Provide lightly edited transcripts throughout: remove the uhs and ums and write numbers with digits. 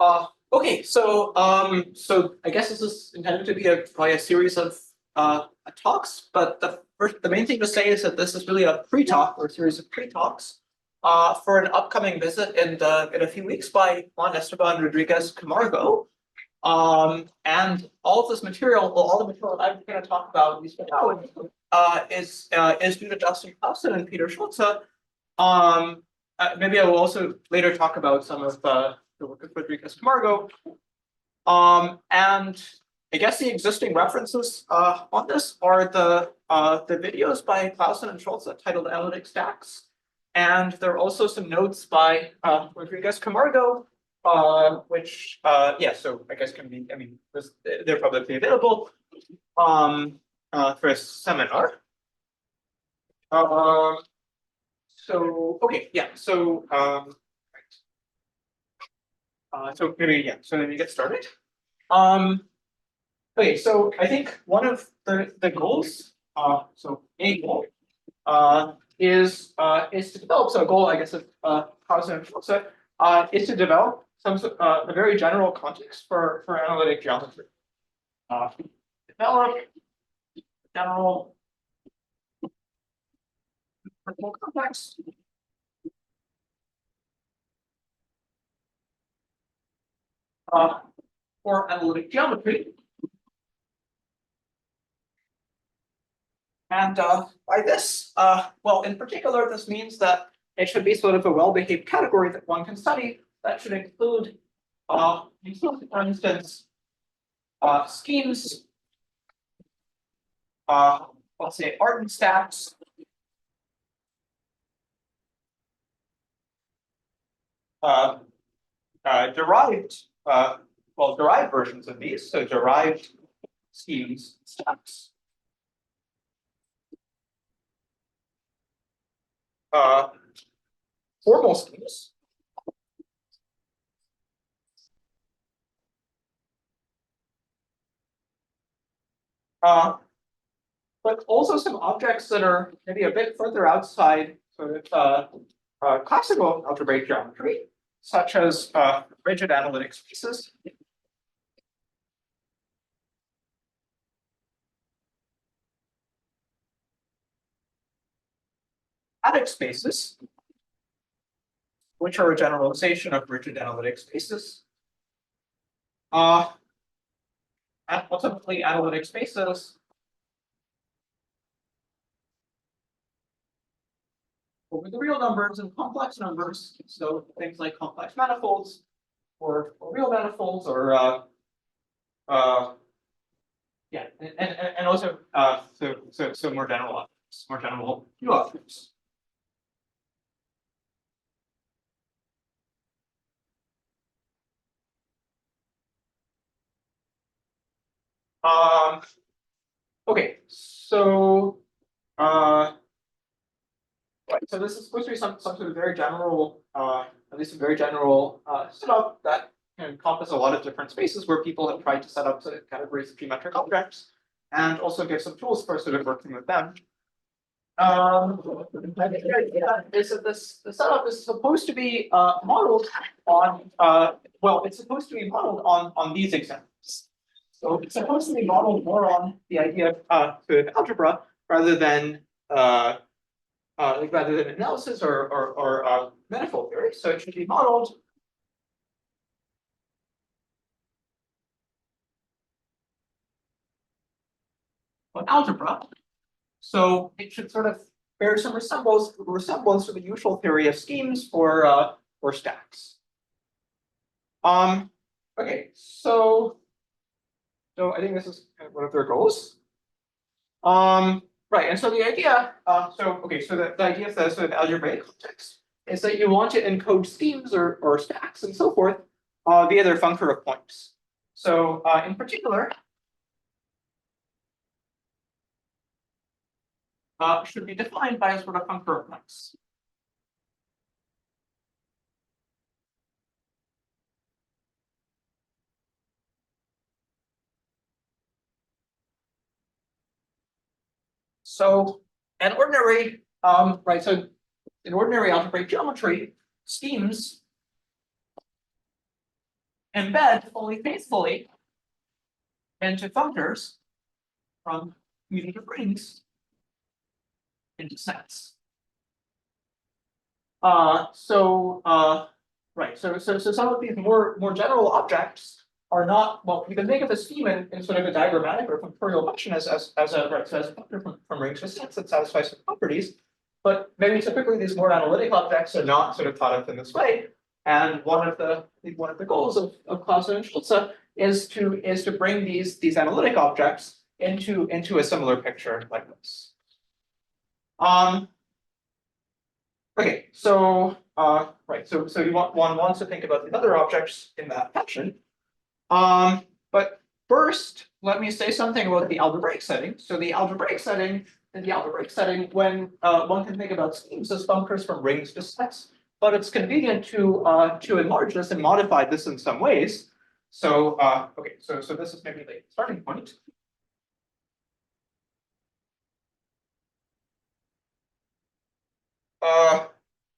Okay, so I guess this is intended to be probably a series of talks, but the main thing to say is that this is really a pre-talk or a series of pre-talks for an upcoming visit in a few weeks by Juan Esteban Rodriguez Camargo. And all of this material, well, all the material I'm going to talk about is due to Dustin Clausen and Peter Schulze. Maybe I will also later talk about some of the work of Rodriguez Camargo. And I guess the existing references on this are the videos by Clausen and Schulze titled Analytic Stacks. And there are also some notes by Rodriguez Camargo, which, yeah, so I guess can be, I mean, they're publicly available for a seminar. So, okay, yeah, so, so maybe, yeah, so let me get started. Okay, so I think one of the goals, so a goal, is to develop, so a goal, I guess, of Clausen and Schulze, is to develop some a very general context for analytic geometry. Develop general context. For analytic geometry. And by this, well, in particular, this means that it should be sort of a well-behaved category that one can study that should include, for instance, schemes, let's say Arden stacks, derived, well, derived versions of these, so derived schemes, stacks. Formal schemes. But also some objects that are maybe a bit further outside sort of classical algebraic geometry, such as rigid analytic spaces. Static spaces, which are a generalization of rigid analytic spaces. And ultimately, analytic spaces over the real numbers and complex numbers, so things like complex manifolds or real manifolds, or yeah, and also so more general objects, more general Q objects. Okay, so right, so this is supposed to be some sort of very general, at least a very general setup that can encompass a lot of different spaces where people have tried to set up sort of categories of geometric objects, and also give some tools for sort of working with them. I think the idea is that the setup is supposed to be modeled on, well, it's supposed to be modeled on these examples. So it's supposed to be modeled more on the idea of sort of algebra rather than analysis or manifold theory. So it should be modeled on algebra. So it should sort of bear some resemblance to the usual theory of schemes or stacks. Okay, so I think this is kind of one of their goals. Right, and so the idea, so the idea of the sort of algebraic context is that you want to encode schemes or stacks and so forth via their functor of points. So in particular, should be defined by a sort of functor of points. So an ordinary, right, so in ordinary algebraic geometry, schemes embed fully faithfully into functors from commutative rings into sets. Right. So some of these more general objects are not, well, you can think of a scheme in sort of a diagrammatic or functorial fashion as a functor from rings with sets that satisfies some properties. But maybe typically these more analytic objects are not sort of thought of in this way. And one of the goals of Clausen and Schulze is to bring these analytic objects into a similar picture like this. Okay, so right, so one wants to think about the other objects in that fashion. But first, let me say something about the algebraic setting. So the algebraic setting, when one can think about schemes as functors from rings to sets, but it's convenient to enlarge this and modify this in some ways. So okay, so this is maybe the starting point.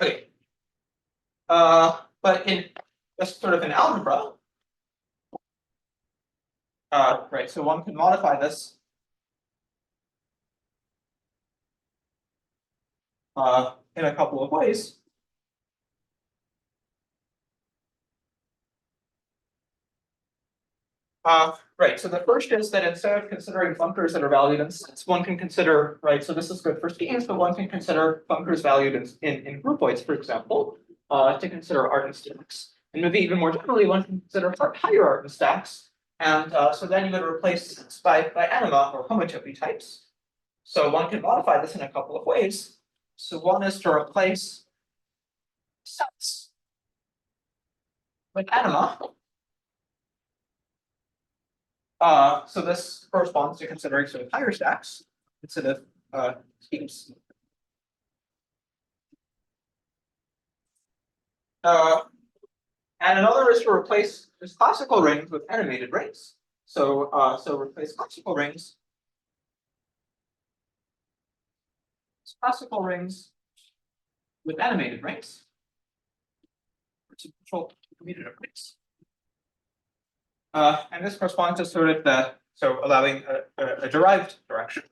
Okay. But in just sort of an algebra, right, so one can modify this in a couple of ways. Right, so the first is that instead of considering functors that are valued in sets, one can consider, right, so this is good for schemes, but one can consider functors valued in groupoids, for example, to consider Artin stacks. And maybe even more generally, one can consider higher Artin stacks. And so then you would replace sets by anima or homotopy types. So one can modify this in a couple of ways. So one is to replace sets with anima. So this corresponds to considering sort of higher stacks instead of schemes. And another is to replace this classical rings with animated rings. So replace classical rings with animated rings, or commutative rings. And this corresponds to sort of allowing a derived direction.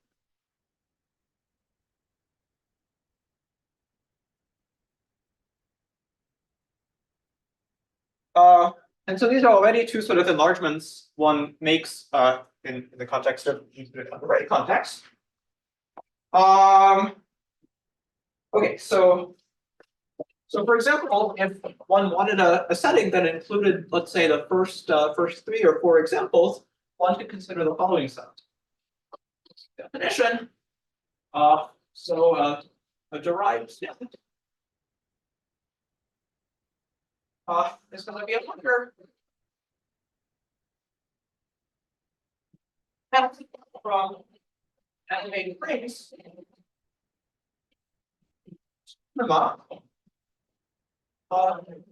And so these are already two sort of enlargements one makes in the context of the array context. Okay, so for example, if one wanted a setting that included, let's say, the first 3 or 4 examples, one could consider the following set. Definition. A derived set is going to be a functor from animated rings.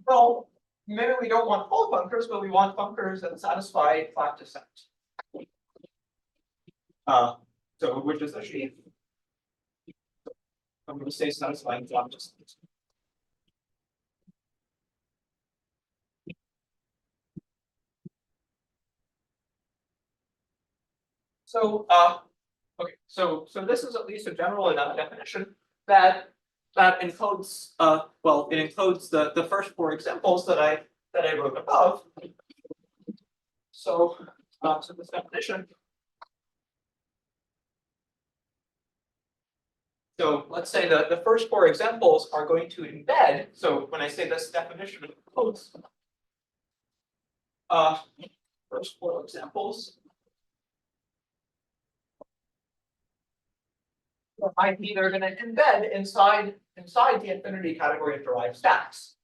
Well, maybe we don't want full functors, but we want functors that satisfy flat descent. So which is a sheaf. I'm going to say satisfying flat descent. So okay, so this is at least a general enough definition that encodes it encodes the first 4 examples that I wrote above. So this definition. So let's say the first 4 examples are going to embed. So when I say this definition encodes first 4 examples, I'm either going to embed inside the infinity category of derived stacks.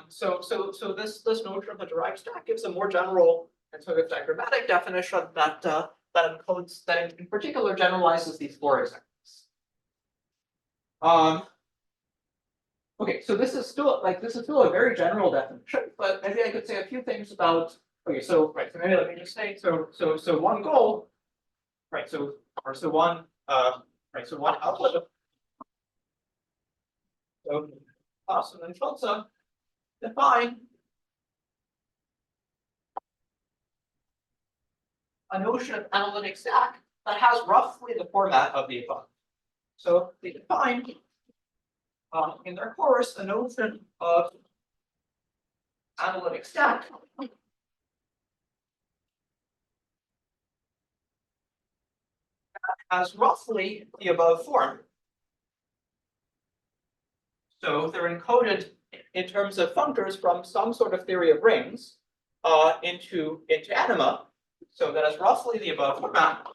So this notion of the derived stack gives a more general and sort of diagrammatic definition that encodes, that in particular generalizes these 4 examples. Okay, so this is still a very general definition, but maybe I could say a few things about okay, so right, so maybe let me just say, so one goal, right, so one right, so one output of Austin and Schultz define a notion of analytic stack that has roughly the format of the above. So they define in their course a notion of analytic stack has roughly the above form. So they're encoded in terms of functors from some sort of theory of rings into anima. So that is roughly the above format.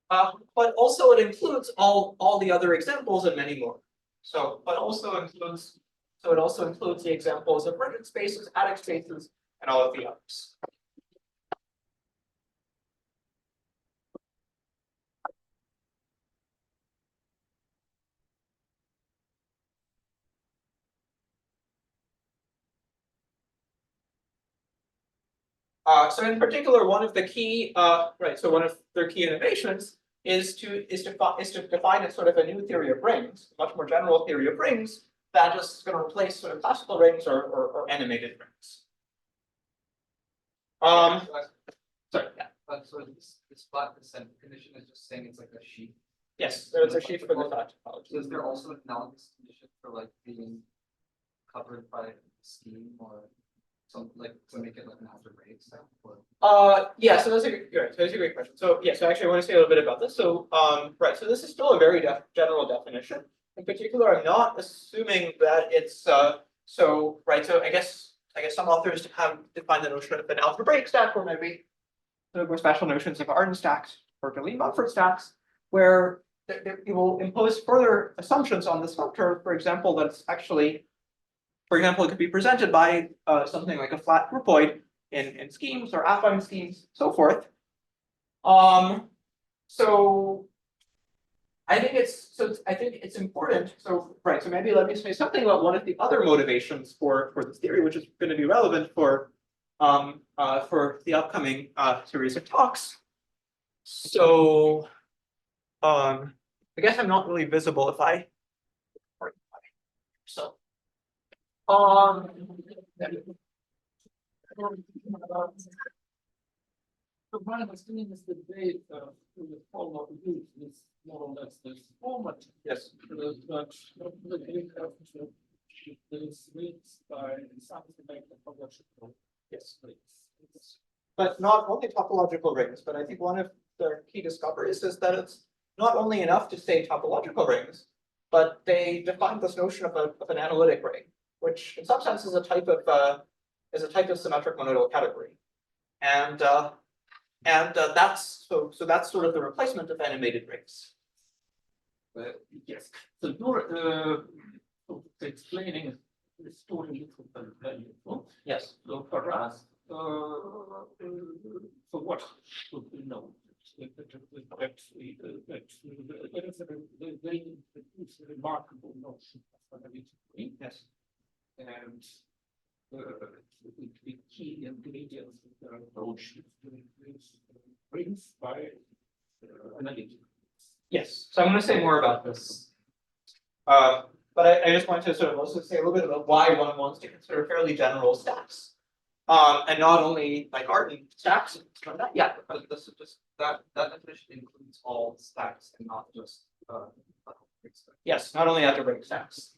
But also it includes all the other examples and many more. So, but also includes, so it also includes the examples of rigid spaces, adic spaces, and all of the others. So in particular, one of the key, right, so one of their key innovations is to define a sort of a new theory of rings, a much more general theory of rings that is going to replace sort of classical rings or animated rings. Sorry, yeah. So this flat descent condition is just saying it's like a sheet. Yes, there's a sheet for the flat topology. So is there also an analogous condition for like being covered by a scheme or something like to make it like an algebraic stuff? Yeah, so that's a great question. So yeah, so actually I want to say a little bit about this. So right, so this is still a very general definition. In particular, I'm not assuming that it's so right. So I guess some authors have defined the notion of an algebraic stack, or maybe more special notions of Arden stacks or Deligne-Mumford stacks, where it will impose further assumptions on this functor. For example, that it's actually, for example, it could be presented by something like a flat groupoid in schemes or affine schemes, so forth. So I think it's important. So right. So maybe let me say something about one of the other motivations for this theory, which is going to be relevant for the upcoming series of talks. So I guess I'm not really visible if I. So So my understanding is that they the form of use is more or less this format. yes. But the data is reached by something like the Projetable. Yes. But not only topological rings, but I think one of the key discoveries is that it's not only enough to say topological rings, but they define this notion of an analytic ring, which in some sense is a type of symmetric monodal category, and that's so that's sort of the replacement of animated rings. Yes. So you're explaining this totally valuable. Yes. So for us, for what should we know? That is a very remarkable notion of analytic ring. Yes. And the key ingredients of their approach is to replace rings by analytic. Yes. So I'm going to say more about this. But I just want to sort of also say a little bit about why one wants to consider fairly general stacks. And not only like Arden stacks. Yeah, but this is just that definition includes all stacks and not just Yes, not only algebraic stacks.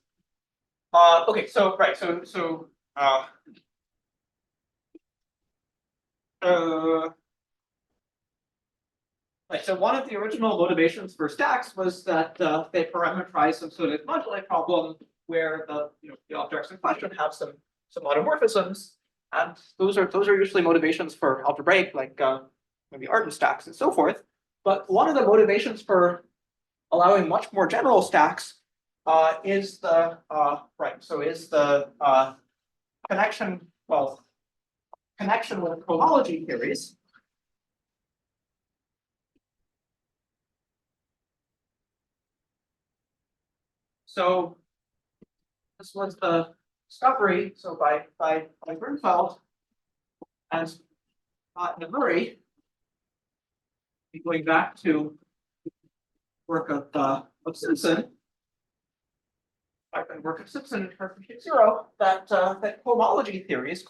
Okay, so right, so right, so one of the original motivations for stacks was that they parameterize some sort of moduli problem where the objects in question have some automorphisms, and those are usually motivations for algebraic, like maybe Arden stacks and so forth. But one of the motivations for allowing much more general stacks is the connection with cohomology theories. So This was the discovery, so by Grunfeld and Navuri, going back to work of Simpson, work of Simpson in Perfect Zero, that cohomology theories,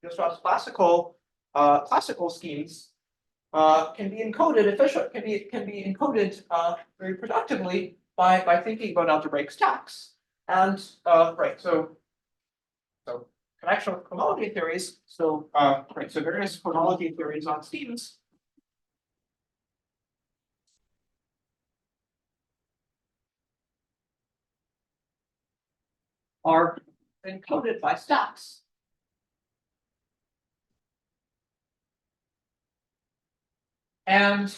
just as classical schemes, can be encoded can be encoded very productively by thinking about algebraic stacks. And so connection with cohomology theories. So so various cohomology theories on schemes are encoded by stacks. And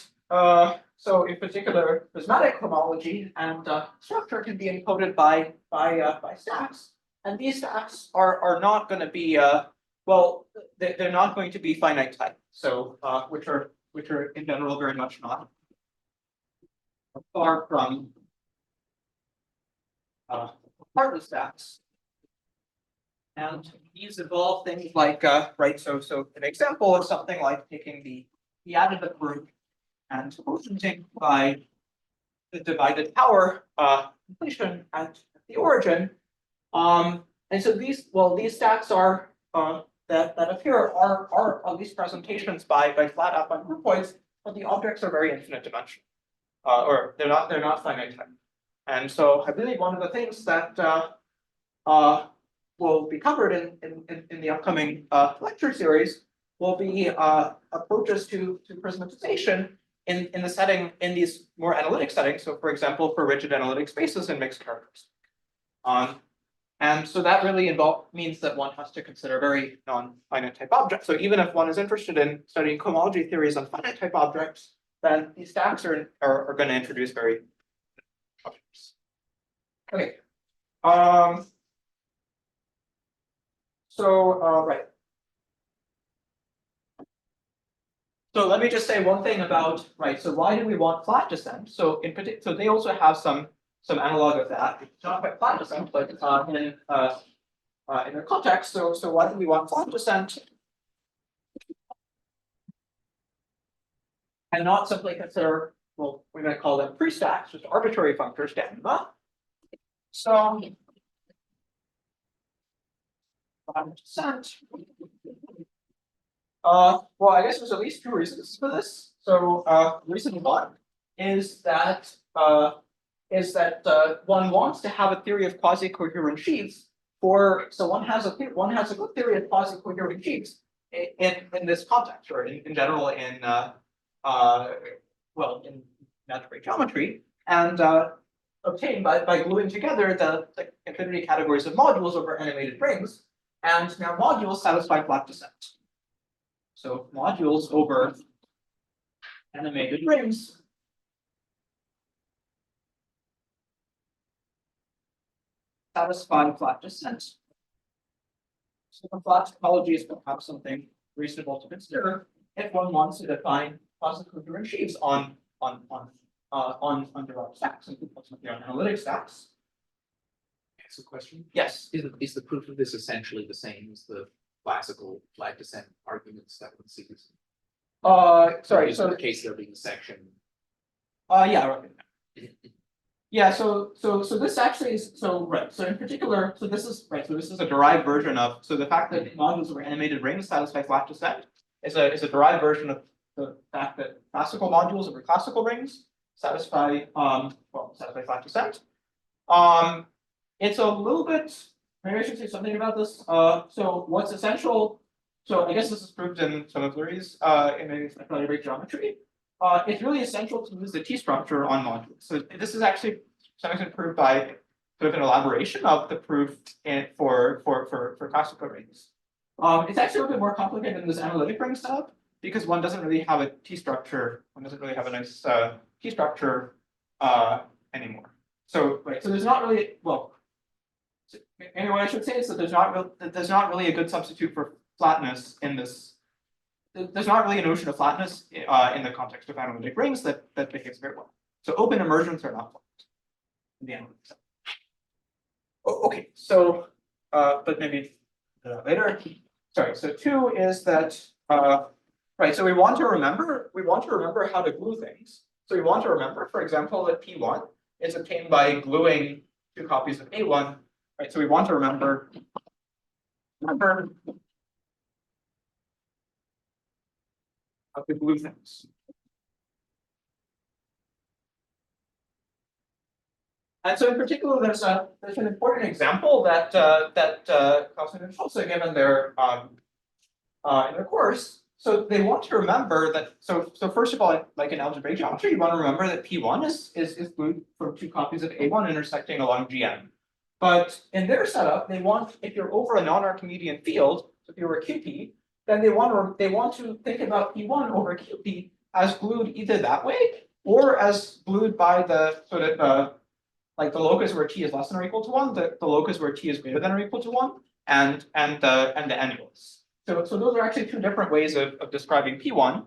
so in particular, prismatic homology and structure can be encoded by stacks. And these stacks are not going to be well, they're not going to be finite type. So which are in general very much not far from Hartley stacks. And these involve things like so an example is something like taking the additive group and quotienting by the divided power completion at the origin. And so these stacks are that appear are at least presentations by flat affine groupoids, but the objects are very infinite dimensional, or they're not finite type. And so I believe one of the things that will be covered in the upcoming lecture series will be approaches to prismatization in these more analytic settings. So for example, for rigid analytic spaces and mixed characters. And so that really means that one has to consider very non-finite type objects. So even if one is interested in studying cohomology theories on finite type objects, then these stacks are going to introduce very objects. Okay. So let me just say one thing about so why do we want flat descent? So in particular, so they also have some analog of that. It's not quite flat descent, but in their context. So why do we want flat descent? And not simply consider, well, we're going to call them pre-stacks, just arbitrary functors gamma. So flat descent. Well, I guess there's at least two reasons for this. So reason one is that one wants to have a theory of quasi-coherent sheaves so one has a good theory of quasi-coherent sheaves in this context, or in general in algebraic geometry, and obtained by gluing together the infinity categories of modules over animated rings, and now modules satisfy flat descent. So modules over animated rings satisfy flat descent. So the flat topology is perhaps something reasonable to consider if one wants to define quasi-coherent sheaves on derived stacks and ultimately on analytic stacks. That's a question. Yes. Is the proof of this essentially the same as the classical flat descent arguments that one sees? Sorry. So in the case there being a section. Yeah. Right. Yeah. So this actually is so in particular, so this is a derived version of the fact that modules over animated rings satisfy flat descent is a derived version of the fact that classical modules over classical rings satisfy flat descent. It's a little bit. Maybe I should say something about this. So what's essential? So I guess this is proved in some of Lurie's in maybe algebraic geometry. It's really essential to use the T structure on modules. So this is actually something proved by sort of an elaboration of the proof for classical rings. It's actually a little bit more complicated in this analytic ring setup because one doesn't really have a T structure. One doesn't really have a nice T structure anymore. So so there's not really anyway, I should say is that there's not really a good substitute for flatness in this. There's not really a notion of flatness in the context of analytic rings that behaves very well. So open immersions are not flat in the analytic set. okay, so but maybe later. Sorry, so 2 is that right, so we want to remember how to glue things. So we want to remember, for example, that P1 is obtained by gluing 2 copies of A1, right? So we want to remember how to glue things. And so in particular, there's an important example that Klaus and also given in their course. So they want to remember that. So first of all, like in algebraic geometry, you want to remember that P1 is glued from 2 copies of A1 intersecting along GM. But in their setup, they want, if you're over a non-Archimedean field, so if you're a QP, then they want to think about P1 over QP as glued either that way or as glued by the sort of like the locus where T is less than or equal to 1, the locus where T is greater than or equal to 1, and the annulus. So those are actually 2 different ways of describing P1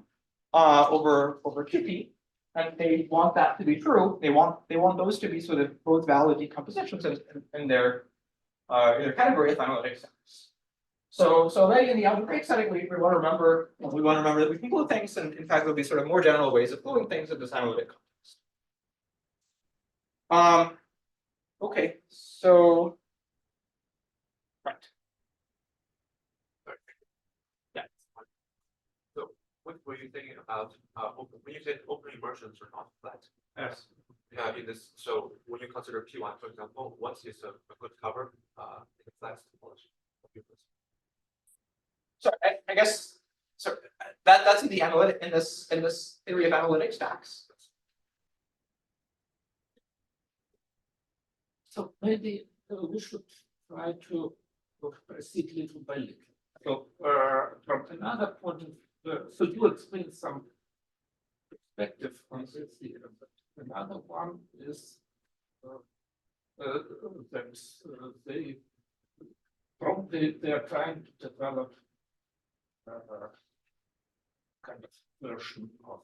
over QP, and they want that to be true. They want those to be sort of both valid decompositions in their category of analytic sense. So already in the algebraic setting, we want to remember that we can glue things, and in fact there'll be sort of more general ways of gluing things in this analytic context. Okay, so right. Yeah. So what were you thinking about when you said open immersions are not flat? Yes. Yeah, in this, so when you consider P1, for example, what is a good cover in a flat topology? So I guess so that's in the analytic in this theory of analytic stacks. So maybe we should try to proceed little by little. So from another point of view, so you explain some perspective on this theorem, but another one is that they probably they are trying to develop kind of version of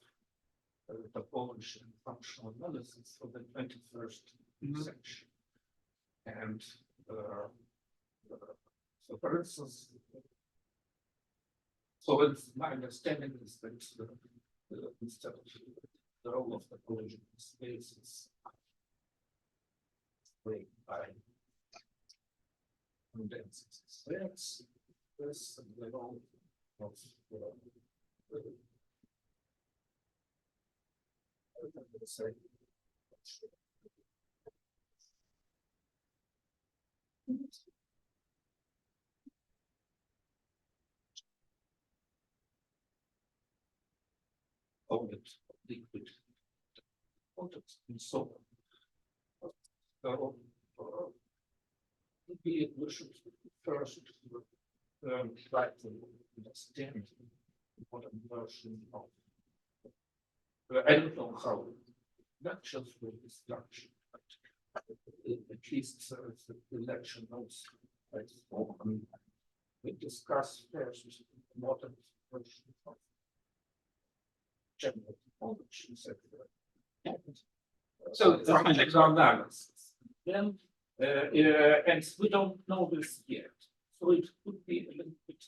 topology and functional analysis for the 21st century. And so, for instance, my understanding is that instead of the role of topology in space is played by condensed sets, this and the role of solid, liquid, products, and so on. So maybe we should first try to understand what a version of. I don't know how lectures will be structured, but at least the lecture notes like we discuss first modern version of general topology, So from analysis. Then and we don't know this yet, so it could be a little bit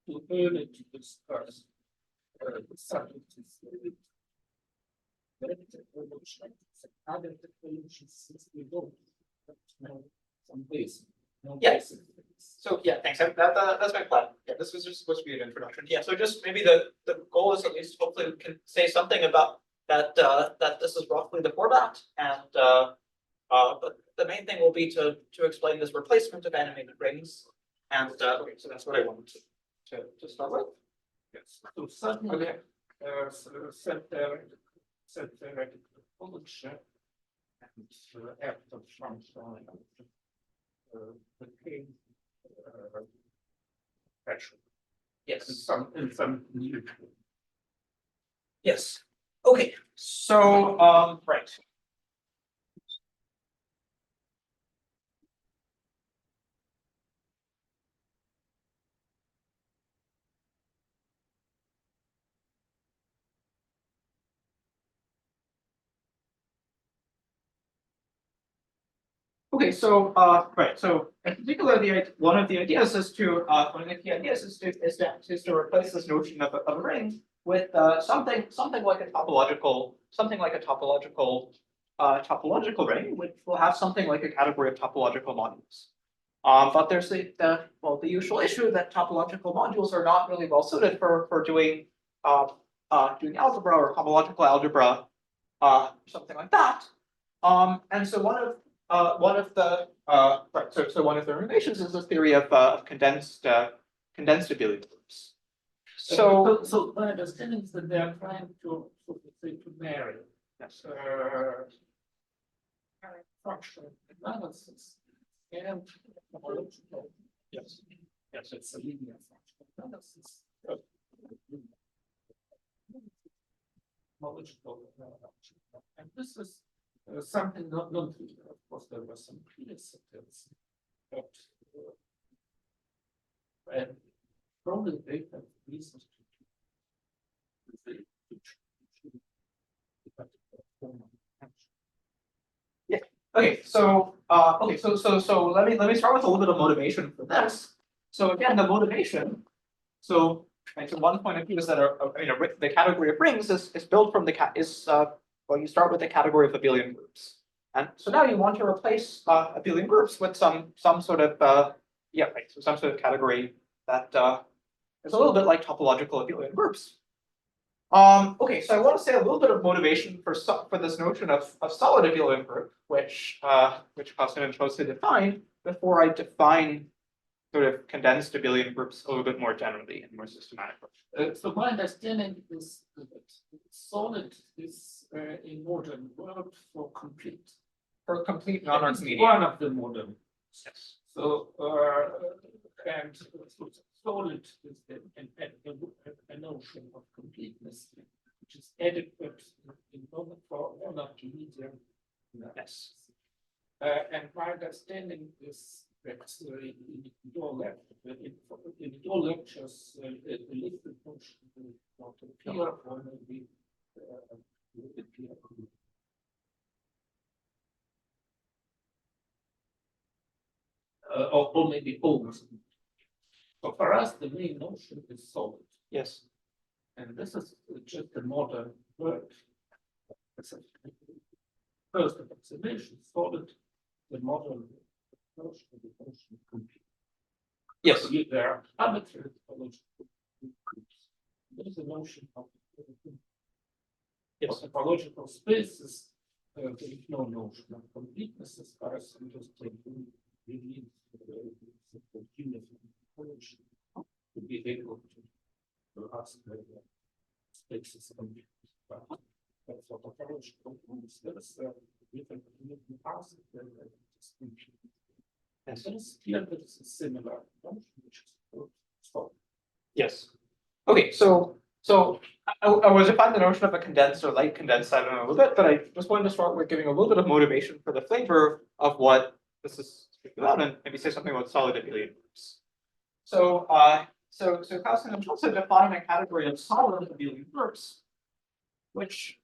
too early to discuss the subjects. Other technologies, since we don't know some basic. Yes. So yeah, thanks. That's my plan. Yeah, this was just supposed to be an introduction. Yeah, so just maybe the goal is at least hopefully we can say something about that that this is roughly the format, and but the main thing will be to explain this replacement of animated rings, and okay, so that's what I wanted to start with. Yes. So suddenly, set theoretical topology and after functional became special. Yes. In some new. Yes. Okay. So right. Okay, so right, so in particular, one of the ideas is to one of the key ideas is to replace this notion of a ring with something like a topological ring, which will have something like a category of topological modules. But there's the usual issue that topological modules are not really well suited for doing algebra or homological algebra, something like that. And so one of the one of the innovations is the theory of condensed abelian groups. So my understanding is that they are trying to marry functional analysis and homological. Yes, it's a linear functional analysis. Homological, and this is something not trivial. Of course, there were some previous attempts, but and probably they have reasons to yeah. Okay. So let me start with a little bit of motivation for this. So again, the motivation. So one point of view is that the category of rings is built from you start with the category of abelian groups, and so now you want to replace abelian groups with some sort of some sort of category that is a little bit like topological abelian groups. Okay, so I want to say a little bit of motivation for this notion of solid abelian group, which Kostner chose to define before I define sort of condensed abelian groups a little bit more generally and more systematically. So my understanding is that solid is a modern word for complete. For complete non-Archimedean. One of the modern. Yes. So and solid is a notion of completeness, which is adequate in order for non-Archimedean. Yes. And my understanding is that in your lectures, a listed function will not appear, or maybe appear. Or maybe almost. So for us, the main notion is solid. Yes. And this is just a modern word. First approximation, solid, the modern notion of the function complete. Yes. There are arbitrary topological groups. There is a notion of topological spaces. There is no notion of completeness as far as understanding really to be able to ask whether spaces complete. That's what topological groups. There is a different ask distinction. And so it's clear that it's a similar function, which is solid. Yes. Okay, so I was defining the notion of a condensed or light condensed, I don't know a little bit, but I just wanted to start with giving a little bit of motivation for the flavor of what this is speaking about, and maybe say something about solid abelian groups. So Kostner and Schulze define a category of solid abelian groups, which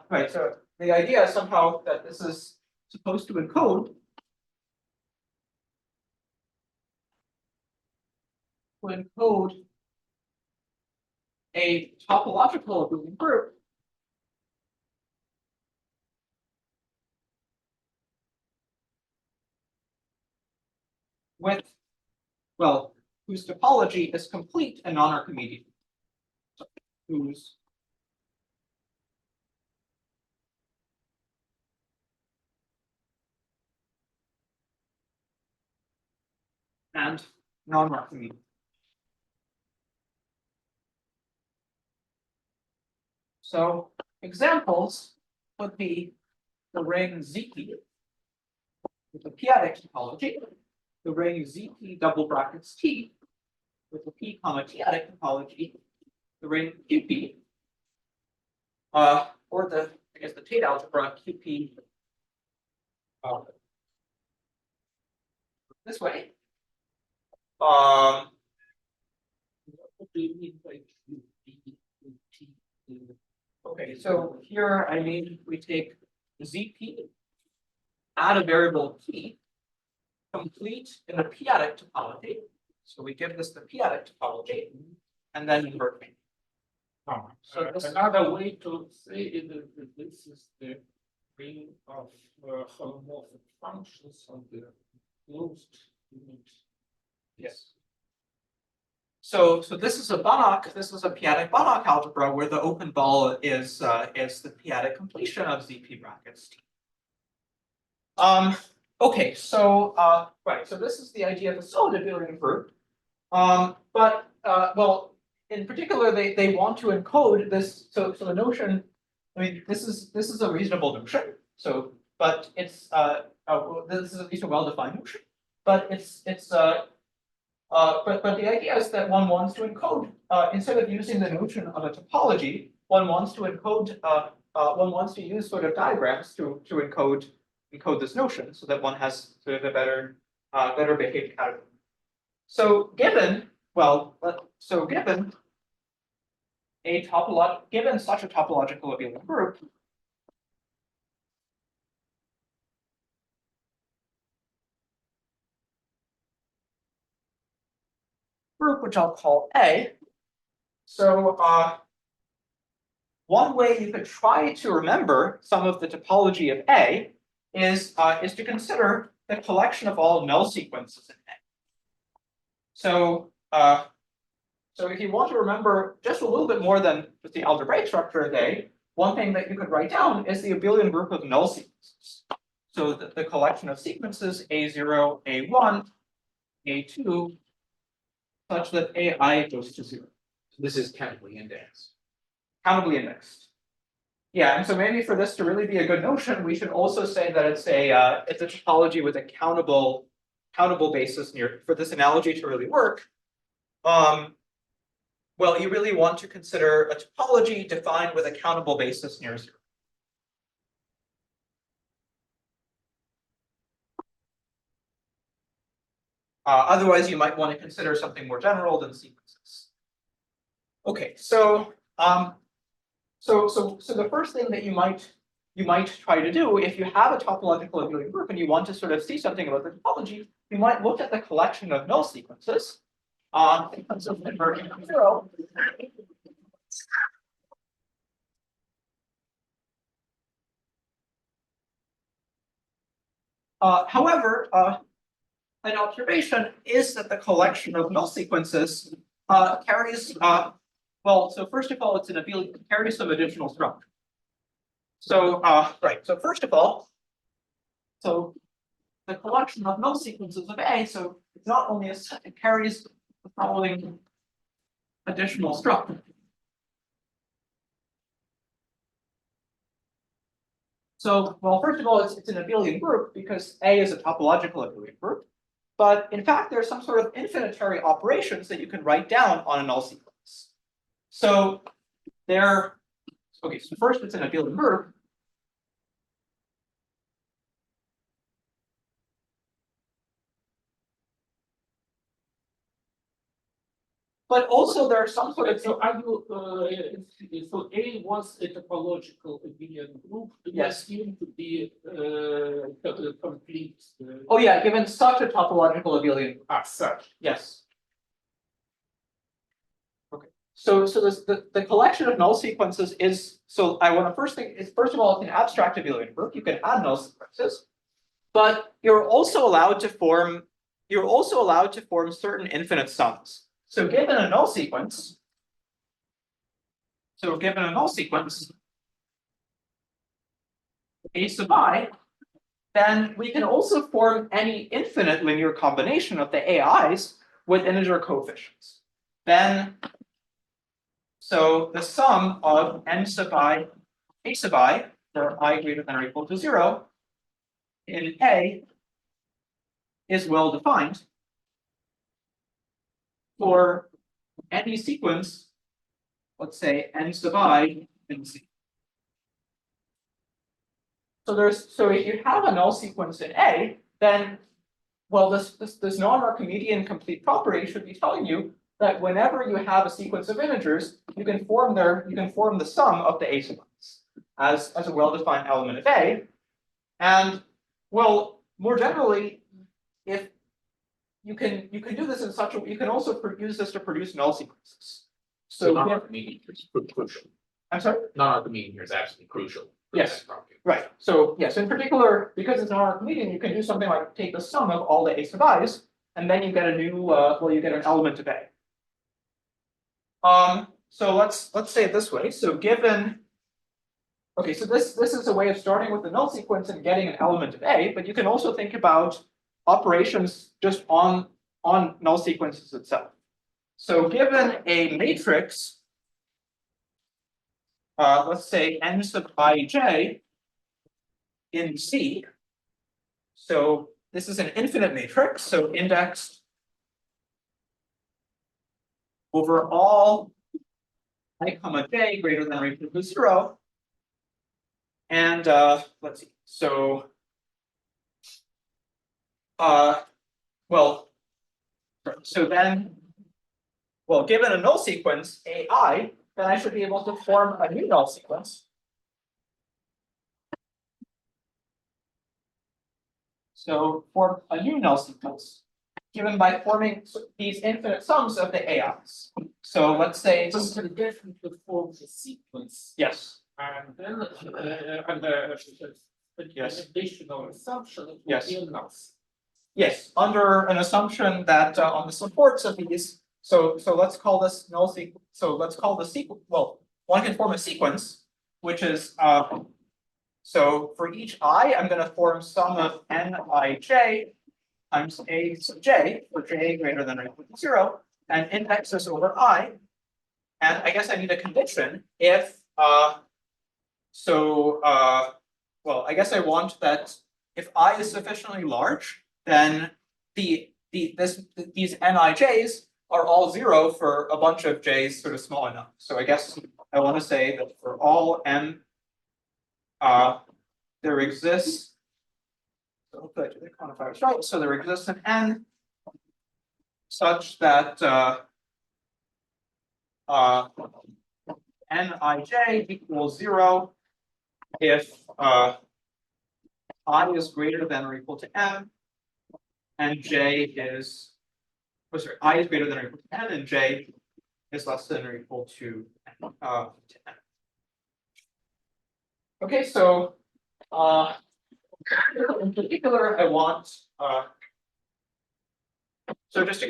right. So the idea is somehow that this is supposed to encode a topological abelian group with, well, whose topology is complete and non-Archimedean. So, whose and non-Archimedean. So examples would be the ring ZP with the p-adic topology, the ring ZP double brackets T with the p comma t-adic topology, the ring QP, or the Tate algebra QP this way. What do you mean by QP? Okay, so here I mean we take ZP, add a variable P, complete in the p-adic topology. So we give this the p-adic topology, and then invert P. So another way to say it is that this is the ring of holomorphic functions on the closed unit. Yes. So this is a Banach. This is a p-adic Banach algebra where the open ball is the p-adic completion of ZP brackets T. Okay, so right, so this is the idea of a solid abelian group. But well, in particular, they want to encode this. So the notion, I mean, this is a reasonable notion. So, but it's this is at least a well-defined notion. But but the idea is that one wants to encode instead of using the notion of a topology, one wants to encode one wants to use sort of diagrams to encode this notion so that one has sort of a better behaved category. So given given such a topological abelian group, which I'll call A. So one way you could try to remember some of the topology of A is to consider the collection of all null sequences in A. So if you want to remember just a little bit more than just the algebraic structure of A, one thing that you could write down is the abelian group of null sequences. So the collection of sequences A0, A1, A2, such that AI goes to 0. This is countably indexed. Countably indexed. Yeah, and so maybe for this to really be a good notion, we should also say that it's a topology with a countable basis near. For this analogy to really work, well, you really want to consider a topology defined with a countable basis near 0. Otherwise, you might want to consider something more general than sequences. Okay, so the first thing that you might try to do if you have a topological abelian group and you want to sort of see something about the topology, you might look at the collection of null sequences. Sequences converging to 0. However, an observation is that the collection of null sequences carries well. So first of all, it's an abelian, carries some additional structure. So right. So first of all, so the collection of null sequences of A. So it's not only a set; it carries the following additional structure. So, well, first of all, it's an abelian group because A is a topological abelian group. But in fact, there's some sort of infinitary operations that you can write down on a null sequence. So okay, so first it's an abelian group. But also there are some sort of. So are you so A was a topological abelian group? Yes. Assumed to be complete. Oh yeah, given such a topological abelian group. Such. Yes. Okay. So the collection of null sequences is, so I want to first thing is, first of all, it's an abstract abelian group. You can add null sequences, but you're also allowed to form certain infinite sums. So given a null sequence, A sub I, then we can also form any infinite linear combination of the AIs with integer coefficients. Then, so the sum of n sub I, A sub I, for I greater than or equal to 0, in A is well defined for any sequence, let's say n sub I in C. So if you have a null sequence in A, then well, this non-Archimedean complete property should be telling you that whenever you have a sequence of integers, you can form the sum of the A sub i's as a well-defined element of A. And well, more generally, if you can do this in such a you can also use this to produce null sequences. So non-Archimedean is crucial. I'm sorry? Non-Archimedean here is absolutely crucial. Yes. Right. So yes, in particular, because it's non-Archimedean, you can do something like take the sum of all the a sub i's, and then you get a new well, you get an element of a. So let's say it this way. So given okay, so this is a way of starting with the null sequence and getting an element of a, but you can also think about operations just on null sequences itself. So given a matrix, let's say n sub ij in C. So this is an infinite matrix, so indexed over all I comma j greater than or equal to 0. And let's see. So well, so then, well, given a null sequence AI, then I should be able to form a new null sequence. So form a new null sequence given by forming these infinite sums of the AIs. So let's say So you get to form the sequence. yes. And then Yes. an additional assumption it will Yes. be a null. Yes, under an assumption that on the supports of these, so let's call this null sequence. So let's call the sequence. Well, one can form a sequence, which is so for each I, I'm going to form sum of nij times a sub j for j greater than or equal to 0, and index this over I. And I guess I need a condition if well, I guess I want that if I is sufficiently large, then these nij's are all 0 for a bunch of j's sort of small enough. So I guess I want to say that for all m, there exists. So hopefully I do the quantifiers right. So there exists an n such that nij equals 0 if I is greater than or equal to m, and j is, oh sorry, I is greater than or equal to n, and j is less than or equal to n. Okay, so in particular, I want so just to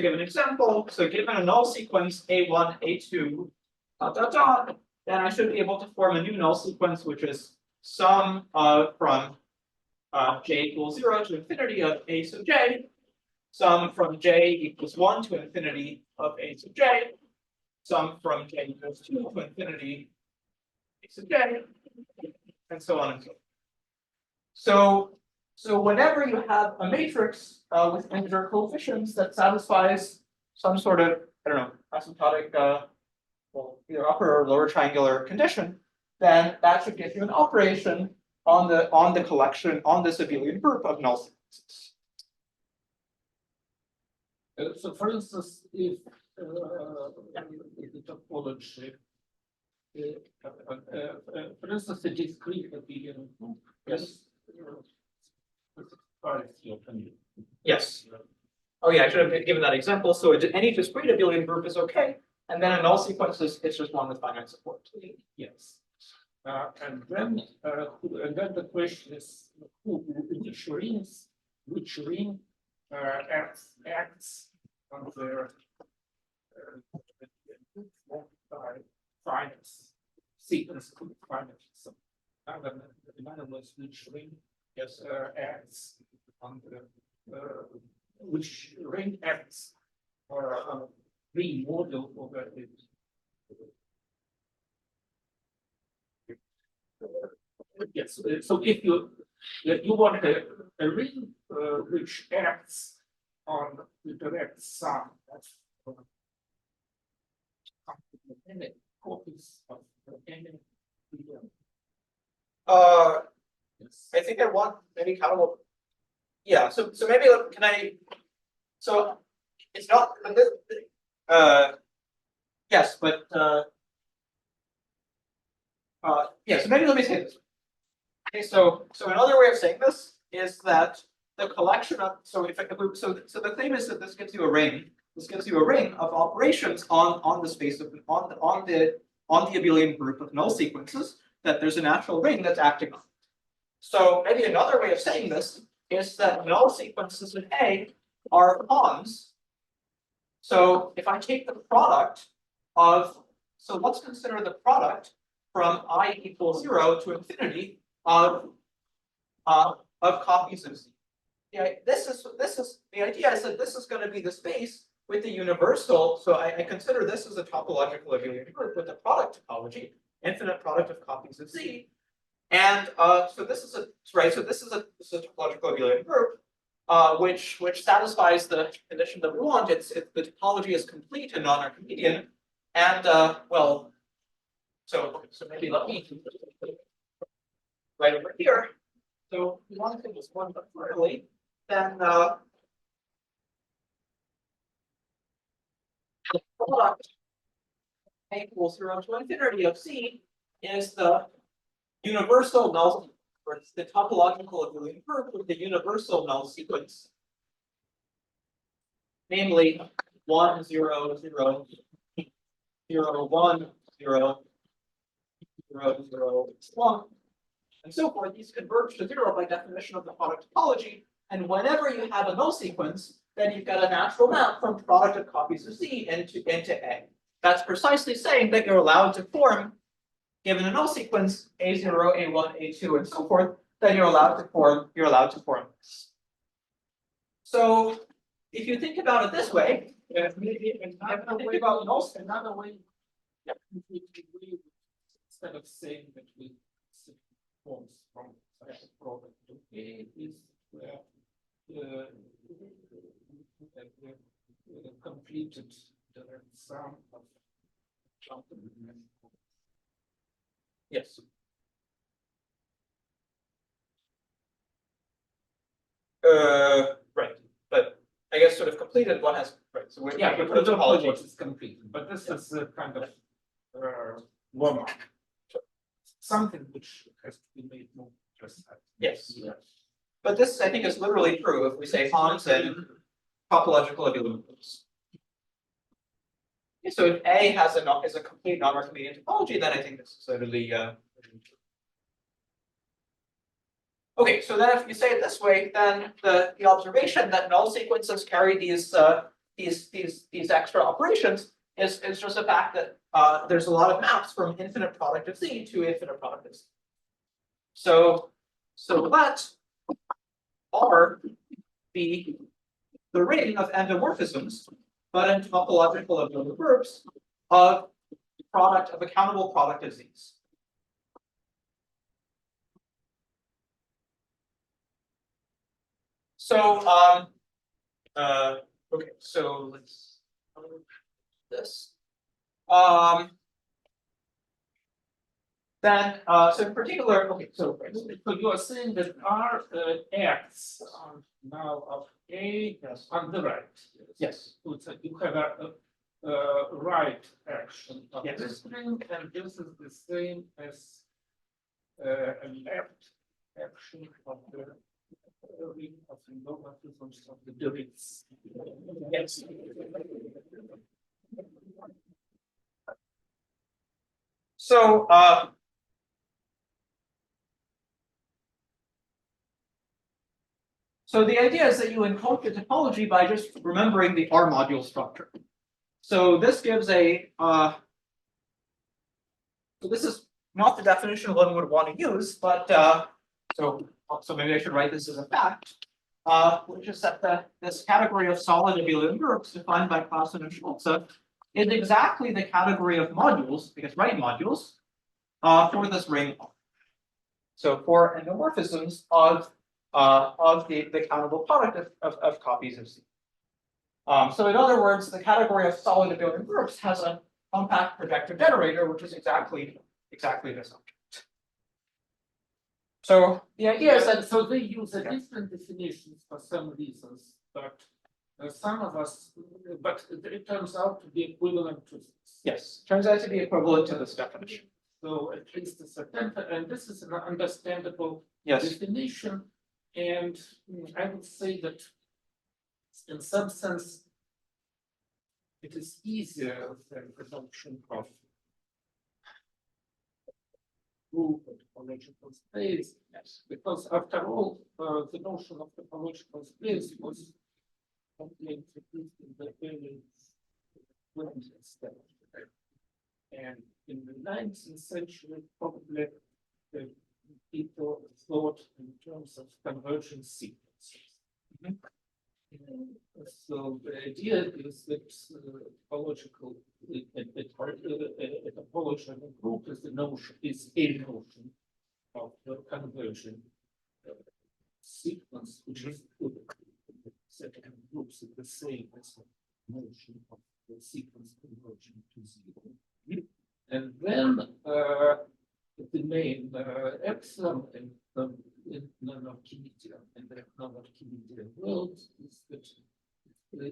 give an example, so given a null sequence a1, a2, then I should be able to form a new null sequence, which is sum from j equals 0 to infinity of a sub j, sum from j equals 1 to infinity of a sub j, sum from j equals 2 to infinity a sub j, and so on and so forth. So whenever you have a matrix with integer coefficients that satisfies some sort of, I don't know, asymptotic, well, either upper or lower triangular condition, then that should give you an operation on the collection, on this abelian group of null sequences. So for instance, if the topology, for instance, a discrete abelian group, Yes. Your opinion. Yes. Oh yeah, I should have given that example. So any discrete abelian group is okay, and then a null sequence is it's just one with finite support. Yes. And then the question is which ring acts on the finite sequence of finite. So in other words, which ring acts on the which ring acts or ring model over it. Yes. So if you want a ring which acts on the direct sum of any copies of any real. Yes. I think I want maybe countable. Yeah. So maybe can I? So it's not. Yes, but yeah. So maybe let me say this. Okay, so another way of saying this is that the collection of so the claim is that this gives you a ring. This gives you a ring of operations on the space of on the abelian group of null sequences that there's a natural ring that's acting on. So maybe another way of saying this is that null sequences in A are cons. So if I take the product of, so let's consider the product from I equals 0 to infinity of copies of Z. Yeah, this is the idea is that this is going to be the space with the universal. So I consider this as a topological abelian group with the product topology, infinite product of copies of Z. And so this is a right. So this is a topological abelian group, which satisfies the condition that we want. The topology is complete and non-Archimedean. And well, so maybe let me right over here. So we want to think this one but clearly, then the product equals 0 to infinity of C is the universal null, or it's the topological abelian group with the universal null sequence, namely 1, 0, 0, 0, 1, 0, 0, 0, 1, and so forth. These converge to 0 by definition of the product topology. And whenever you have a null sequence, then you've got a natural map from product of copies of Z into A. That's precisely saying that you're allowed to form, given a null sequence, A0, A1, A2, and so forth, then you're allowed to form this. So if you think about it this way, maybe another way, instead of saying that we forms from such a product to A is the completed direct sum of jumping. yes. Right, but I guess sort of completed one has right. So Yeah, but the topology is completed. But this is a kind of warm-up. Something which has to be made more precise. Yes. But this, I think, is literally true if we say Hans and topological abelian groups. So if A is a complete non-Archimedean topology, then I think this is really okay. So then, if you say it this way, then the observation that null sequences carry these extra operations is just the fact that there's a lot of maps from infinite product of Z to infinite product of Z. So let R be the ring of endomorphisms, but in topological abelian groups of product of a countable product of Z's. So okay, so let's this. Then so in particular, okay, so you are saying that R acts on null of A on the right. Yes. So you have a right action of this ring, and this is the same as a left action of the ring of endomorphisms of the deriveds. Yes. So so the idea is that you encode the topology by just remembering the R module structure. So this gives a so this is not the definition one would want to use, but so maybe I should write this as a fact, which is that this category of solid abelian groups defined by Clausen and Schulze is exactly the category of modules, because right modules, for this ring. So for endomorphisms of the countable product of copies of Z. So in other words, the category of solid abelian groups has a compact projective generator, which is exactly this object. So the idea is that so they use a different definitions for some reasons, but some of us, but it turns out to be equivalent to this. Yes, turns out to be equivalent to this definition. So at least it's a tensor, and this is an understandable Yes. definition. And I would say that in some sense, it is easier than the notion of group or topological space. Yes. Because after all, the notion of topological space was only introduced in the early 20th century. And in the 19th century, probably the people thought in terms of convergent sequences. So the idea is that topological a topological group is a notion of the conversion sequence, which is set of groups is the same as the notion of the sequence converging to zero. And then the main epsilon in the non-Archimedean and the non-Archimedean world is that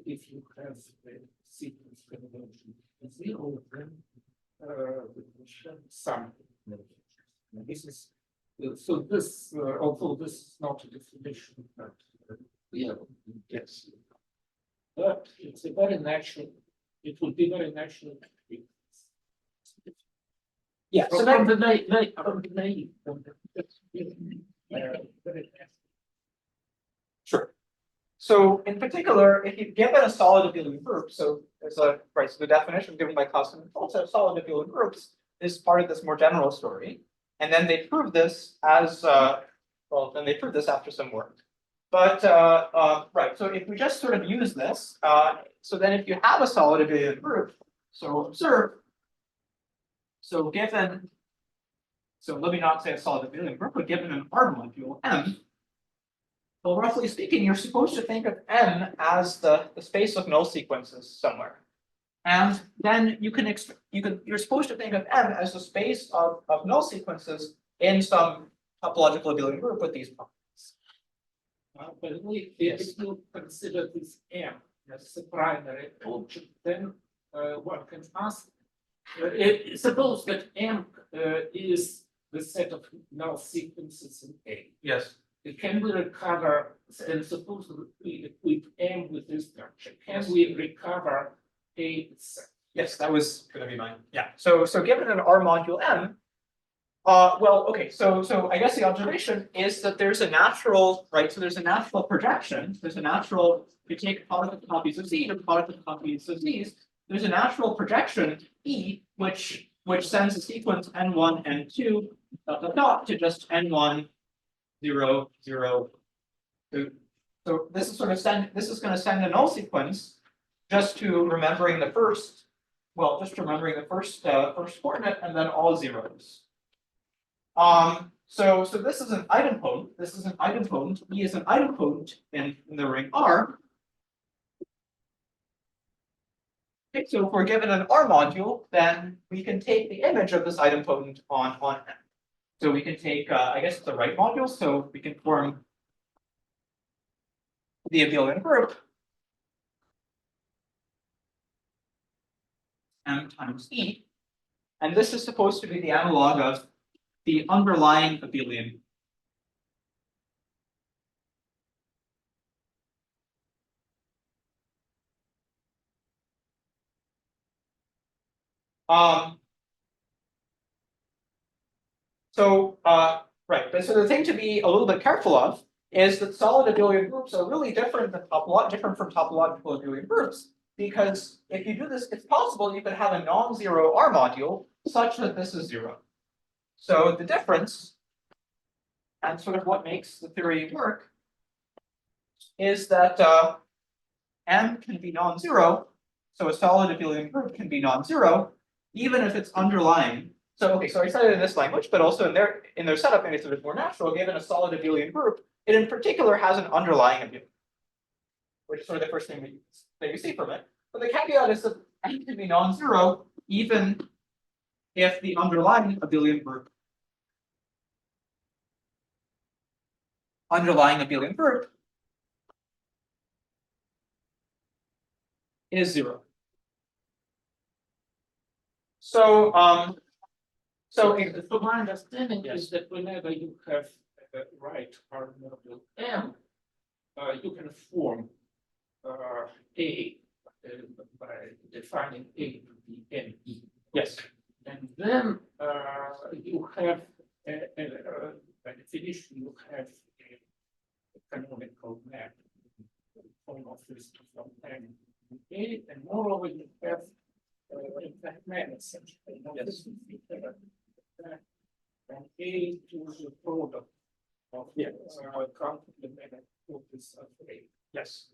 if you have a sequence conversion to zero, then we have some notation. This is so. This, although this is not a definition that we have, yes, but it's a very natural. It would be very natural. Yeah. So from then, the naive. sure. So in particular, if you given a solid abelian group, so there's a right. So the definition given by Klassen and Foltz of solid abelian groups is part of this more general story, and then they prove this as well. Then they prove this after some work. But right. So if we just sort of use this, so then if you have a solid abelian group, so observe. So given, so let me not say a solid abelian group, but given an R module M, well, roughly speaking, you're supposed to think of M as the space of null sequences somewhere. And then you're supposed to think of M as the space of null sequences in some topological abelian group with these properties. But if you consider this M as a primary object, then one can ask, suppose that M is the set of null sequences in A. Yes. Can we recover, and suppose we equip M with this structure, can we recover A itself? Yes, that was going to be mine. Yeah. So given an R module M, well, okay. So I guess the observation is that there's a natural, right? So there's a natural projection. There's a natural. If you take product of copies of Z to product of copies of Z's, there's a natural projection E which sends a sequence N1, N2, to just N1, 0, 0, 2. So this is going to send a null sequence just to remembering the first, well, just remembering the first coordinate and then all zeros. So this is an idempotent. This is an idempotent. E is an idempotent in the ring R. Okay, so if we're given an R module, then we can take the image of this idempotent on M. So we can take, I guess it's a right module, so we can form the abelian group M times E, and this is supposed to be the analog of the underlying abelian. Right, but so the thing to be a little bit careful of is that solid abelian groups are really different from topological abelian groups, because if you do this, it's possible you could have a non-zero R module such that this is 0. So the difference, and sort of what makes the theory work, is that M can be non-zero, so a solid abelian group can be non-zero, even if it's underlying. So okay, so I said it in this language, but also in their setup makes it more natural. Given a solid abelian group, it in particular has an underlying abelian, which is sort of the first thing that you see from it. But the caveat is that M can be non-zero even if the underlying abelian group is 0. So So, So my understanding is that whenever you have a right R module M, you can form A by defining A to be ME. yes, And then you have by definition you have a canonical map from office to from M to A, and moreover you have that map essentially. Yes. From A to the product of complementary focus of A. yes,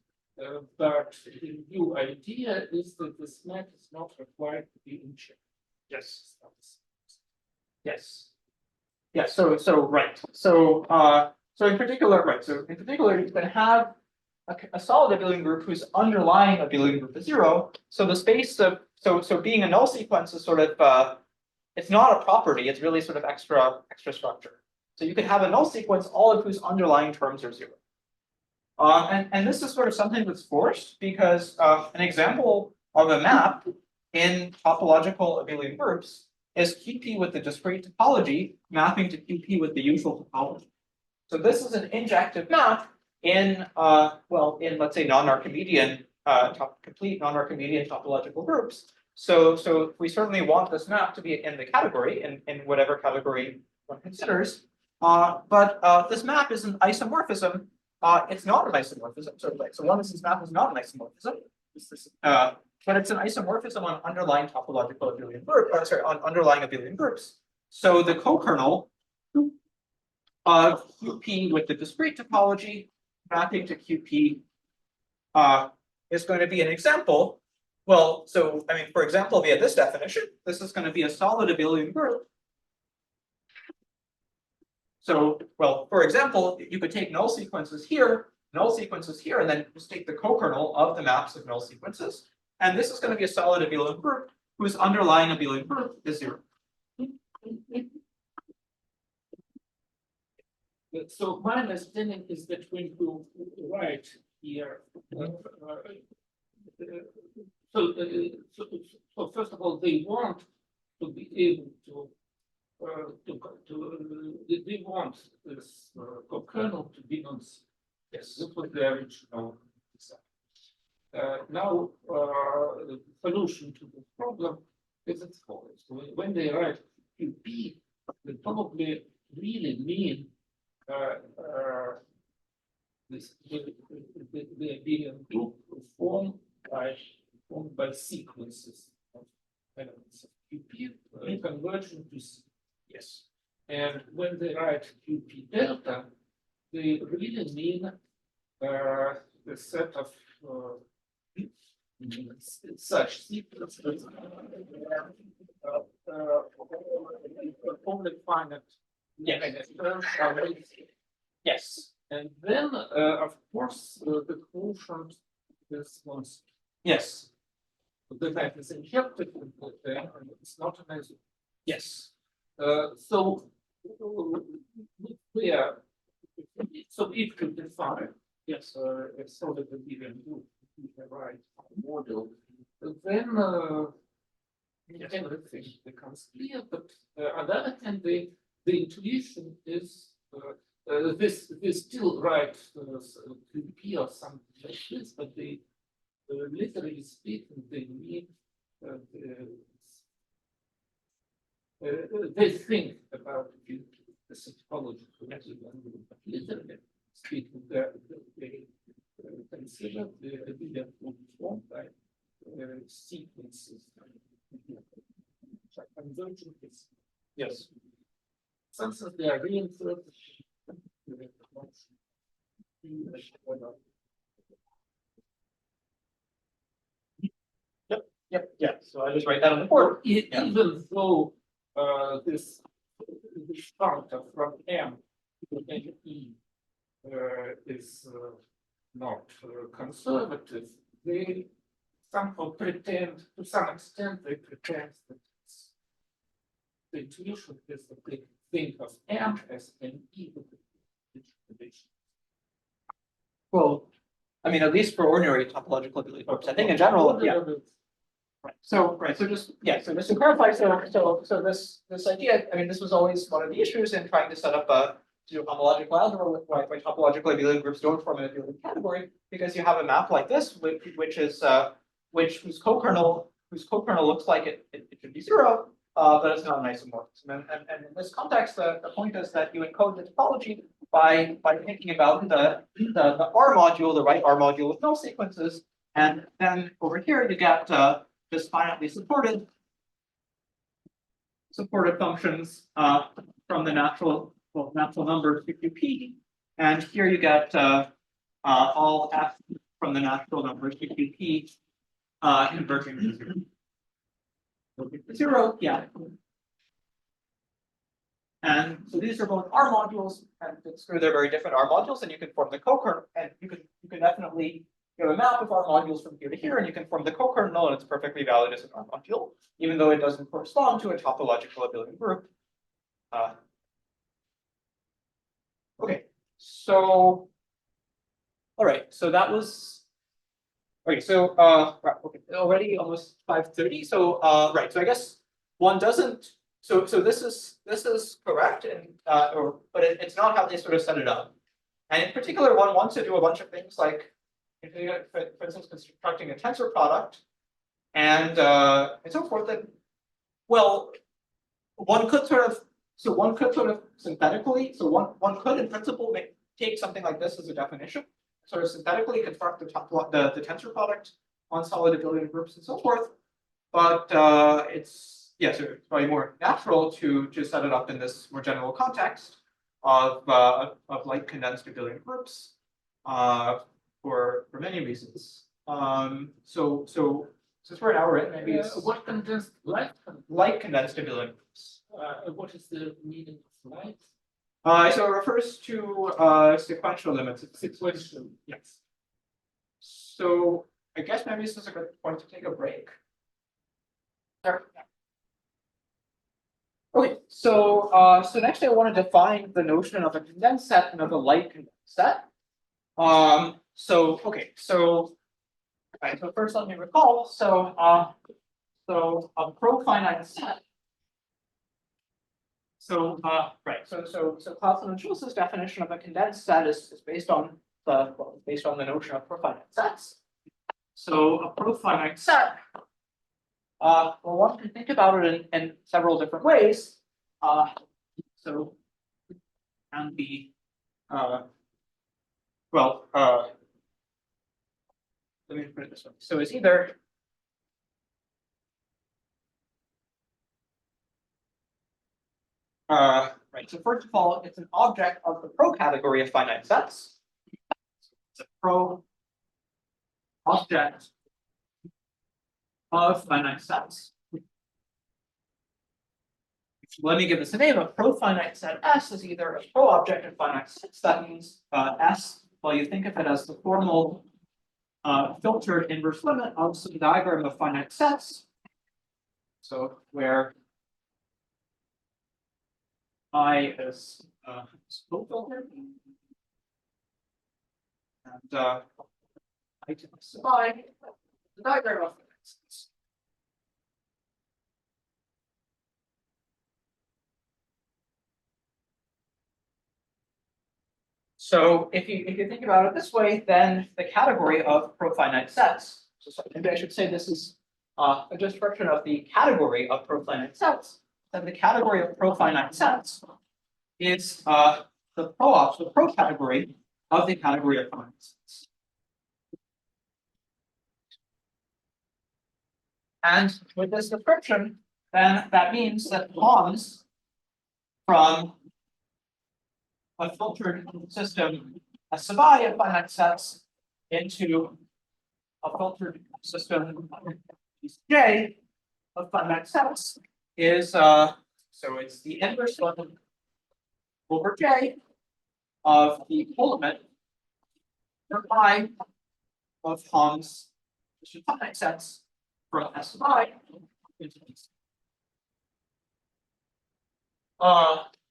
But the new idea is that this map is not required to be in check. yes, yes. Yeah, so right. So in particular, right, so in particular, you can have a solid abelian group whose underlying abelian group is 0. So the space of so being a null sequence is sort of it's not a property, it's really sort of extra structure. So you can have a null sequence, all of whose underlying terms are 0. And this is sort of something that's forced because an example of a map in topological abelian groups is QP with the discrete topology mapping to QP with the usual topology. So this is an injective map in in let's say non-Archimedean complete non-Archimedean topological groups. So we certainly want this map to be in the category in whatever category one considers. But this map is an isomorphism. It's not an isomorphism. So one is this map is not an isomorphism. But it's an isomorphism on underlying topological abelian group, on underlying abelian groups. So the co-kernel of QP with the discrete topology mapping to QP is going to be an example. Well, so I mean, for example, via this definition, this is going to be a solid abelian group. So, well, for example, you could take null sequences here, and then just take the co-kernel of the maps of null sequences. And this is going to be a solid abelian group whose underlying abelian group is 0. So my understanding is that when you write here, so first of all, they want to be able to they want this co-kernel to be non-zero. Yes, this was the original design. Now, the solution to the problem is as follows. When they write QP, they probably really mean the abelian group formed by sequences of elements of QP converging to C. Yes. And when they write QP delta, they really mean the set of such sequences only finite. Yes. And then, of course, the quotient is constant. Yes. The map is injected with them, and it's not an isomorphism. Yes. So if you define a solid abelian group with the right model, then everything becomes clear. But on the other hand, the intuition is they still write QP or something like this, but they literally speaking, they mean they think about the topology, but literally speaking, they consider the abelian group formed by sequences. Convergent is Yes. since they are reinforced. Yep. So I just write that on the board. Even though this factor from M to NE is not conservative, they somehow pretend, to some extent, they pretend that the intuition is that they think of M as an E with the distribution. Well, I mean, at least for ordinary topological abelian groups, I think in general, yeah. So just to clarify, so this idea, I mean, this was always one of the issues in trying to set up a homological algebra with why topological abelian groups don't form an abelian category, because you have a map like this, which is whose co-kernel looks like it should be 0, but it's not an isomorphism. And in this context, the point is that you encode the topology by thinking about the R module, the right R module with null sequences, and then over here you get just finitely supported functions from the natural numbers QP, and here you get all f from the natural numbers QP converging to 0. Yeah. And so these are both R modules, and it's true they're very different R modules, and you can form the co-kernel, and you can definitely give a map of R modules from here to here, and you can form the co-kernel, and it's perfectly valid as an R module, even though it doesn't correspond to a topological abelian group. Okay, so all right, so that was okay. So right, okay, already almost 5:30. So right, so I guess one doesn't. So this is correct, and but it's not how they sort of set it up. And in particular, one wants to do a bunch of things like, for instance, constructing a tensor product, and so forth. That well, one could sort of synthetically. So one could in principle take something like this as a definition, sort of synthetically construct the tensor product on solid abelian groups and so forth. But it's so it's probably more natural to set it up in this more general context of like condensed abelian groups for many reasons. So since we're an hour in, maybe it's what condensed light? Like condensed abelian groups. What is the meaning of light? So it refers to sequential limits. Sequential. Yes. So I guess maybe this is a good point to take a break. Sure. Okay, so next I want to define the notion of a condensed set and of a light condensed set. So first let me recall. So a profinite set. So Clausen and Schulz's definition of a condensed set is based on the notion of profinite sets. So a profinite set. Well, one can think about it in several different ways. So it can be let me put it this way. So it's either right. So first of all, it's an object of the pro category of finite sets. It's a pro object of finite sets. Let me give this a name. A profinite set S is either a pro object of finite sets. That means S. Well, you think of it as the formal filtered inverse limit of some diagram of finite sets. So where I is filtered, and I sub I the diagram of finite sets. So if you think about it this way, then the category of profinite sets. So maybe I should say this is a description of the category of profinite sets. Then the category of profinite sets is the pro category of the category of finite sets. And with this description, then that means that Hans from a filtered system, a sub I of finite sets, into a filtered system J of finite sets is so it's the inverse limit over J of the limit for I of Hans finite sets from S sub I into these.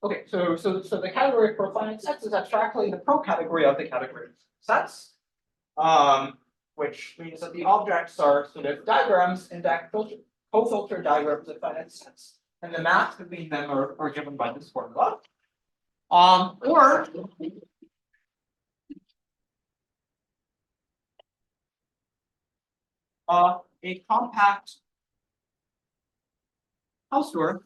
Okay, so the category of profinite sets is abstractly the pro category of the category of sets. which means that the objects are sort of diagrams in that co-filter diagrams of finite sets, and the math between them are given by this formula. Or a compact Hausdorff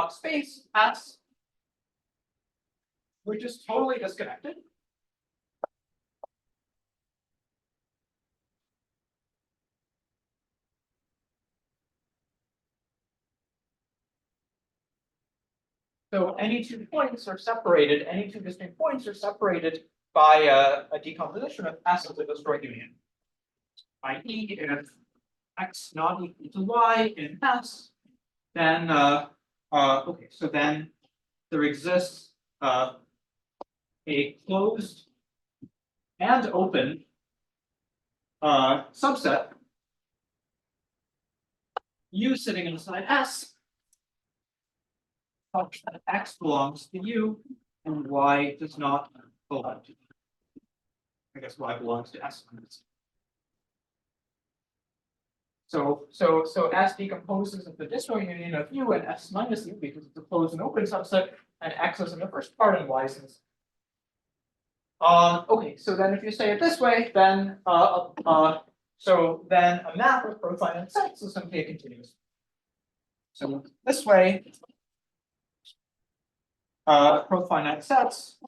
space S, which is totally disconnected. So any two points are separated, any two distinct points are separated by a decomposition of S as a disjoint union. i.e., if x not equal to y in S, then okay, so then there exists a closed and open subset U sitting inside S, such that X belongs to U and Y does not belong to U. I guess Y belongs to S. So S decomposes into the disjoint union of U and S minus U because it's a closed and open subset, and X is in the first part and Y is in the second. Okay, so then if you say it this way, then so then a map of profinite sets is simply a continuous. So this way, profinite sets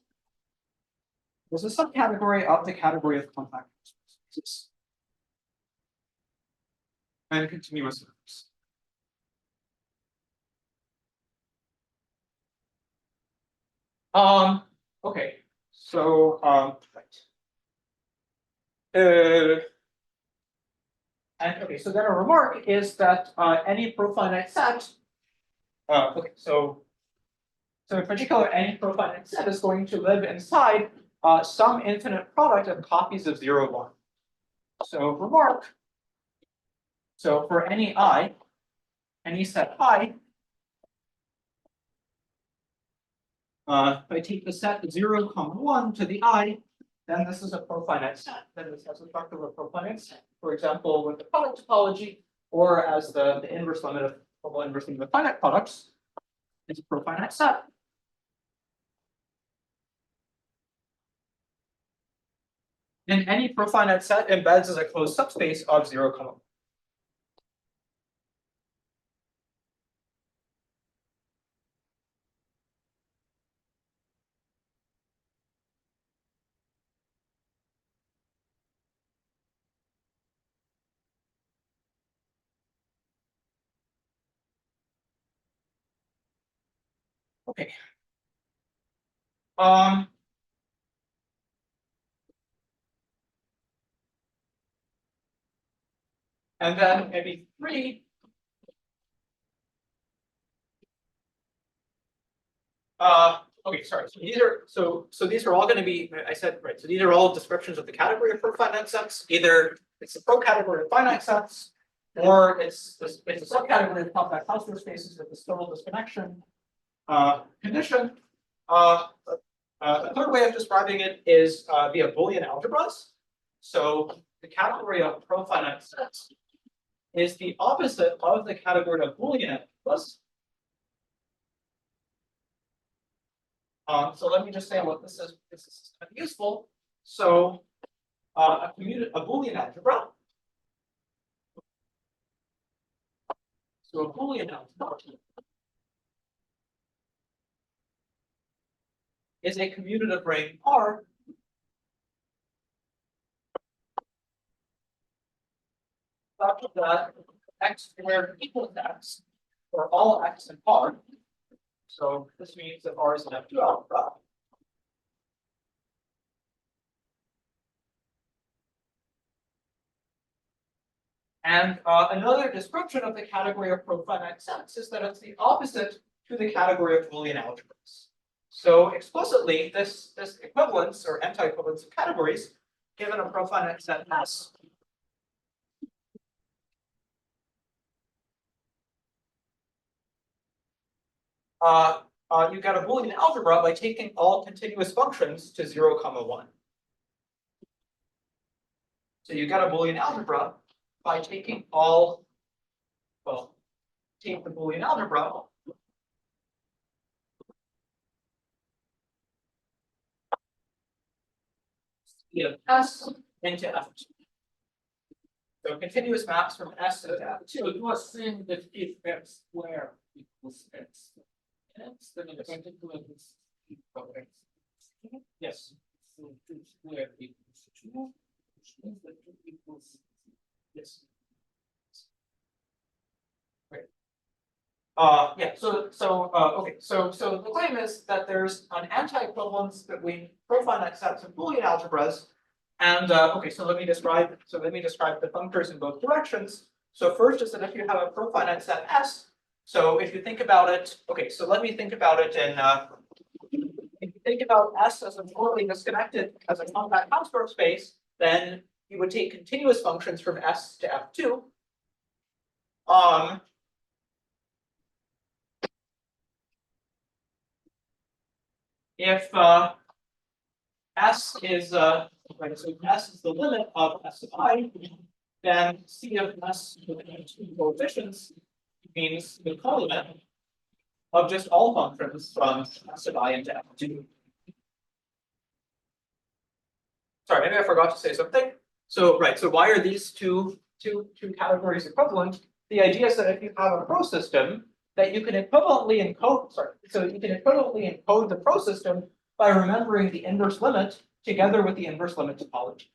is a subcategory of the category of compact spaces and continuous maps. Okay, so and okay, so then a remark is that any profinite set, okay, so in particular, any profinite set is going to live inside some infinite product of copies of 0, 1. So remark, so for any I, any set I, if I take the set 0, 1 to the I, then this is a profinite set. Then this has the structure of a profinite set. For example, with the product topology, or as the inverse limit of double inverse limit of finite products, is a profinite set. And any profinite set embeds as a closed subspace of 0, 1. Okay. And then maybe 3. Okay, sorry. So these are these are all going to be, I said, right. So these are all descriptions of the category of profinite sets. Either it's a pro-category of finite sets, or it's a subcategory of compact Hausdorff spaces with this total disconnection condition. A third way of describing it is via Boolean algebras. So the category of profinite sets is the opposite of the category of Boolean algebras. So let me just say what this is. This is kind of useful. So a Boolean algebra. So a Boolean algebra is a commutative ring R such that x squared equals x for all x in R. So this means that R is an F2 algebra. And another description of the category of profinite sets is that it's the opposite to the category of Boolean algebras. So explicitly, this equivalence or anti-equivalence of categories, given a profinite set S, you get a Boolean algebra by taking all continuous functions to 0, 1. So you get a Boolean algebra by taking all, well, take the Boolean algebra of S into F2. So continuous maps from S to F2. So you are saying that if x squared equals x, then in particular this equal x. Yes. So 2 squared equals 2, which means that 2 equals yes. Great. Yeah. Okay. So the claim is that there's an anti-equivalence between profinite sets of Boolean algebras. And okay, so let me describe the functors in both directions. So first is that if you have a profinite set S, so if you think about it, okay, so let me think about it in if you think about S as a totally disconnected, as a compact Hausdorff space, then you would take continuous functions from S to F2. If S is right, so if S is the limit of S of I, then C of S with two coefficients means the colimit of just all functions from S of I into F2. Sorry, maybe I forgot to say something. So right, so why are these two categories equivalent? The idea is that if you have a pro system, that you can equivalently encode, so you can equivalently encode the pro system by remembering the inverse limit together with the inverse limit topology.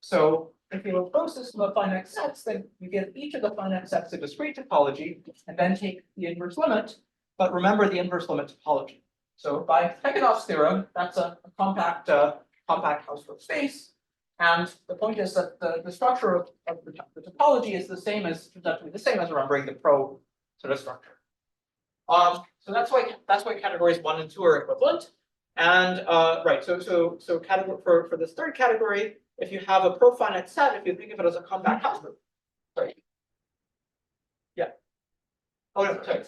So if you have a pro system of finite sets, then you give each of the finite sets a discrete topology and then take the inverse limit, but remember the inverse limit topology. So by Pekanoff's theorem, that's a compact Hausdorff space. And the point is that the structure of the topology is the same as remembering the pro sort of structure. So that's why categories 1 and 2 are equivalent. And right, so category for this third category, if you have a profinite set, if you think of it as a compact Hausdorff, sorry. Yeah. Oh no, sorry.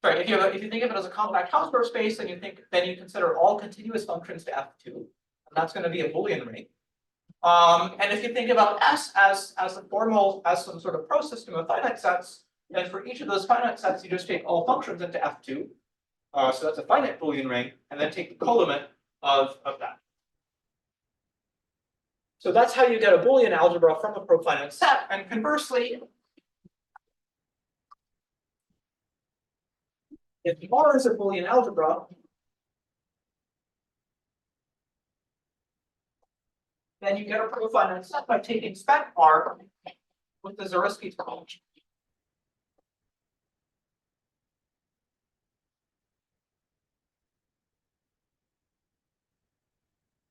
Sorry, if you think of it as a compact Hausdorff space, then you consider all continuous functions to F2, and that's going to be a Boolean ring. And if you think about S as some sort of pro system of finite sets, then for each of those finite sets, you just take all functions into F2. So that's a finite Boolean ring, and then take the colimit of that. So that's how you get a Boolean algebra from a profinite set. And conversely, if R is a Boolean algebra, then you get a profinite set by taking spec R with the Zariski topology.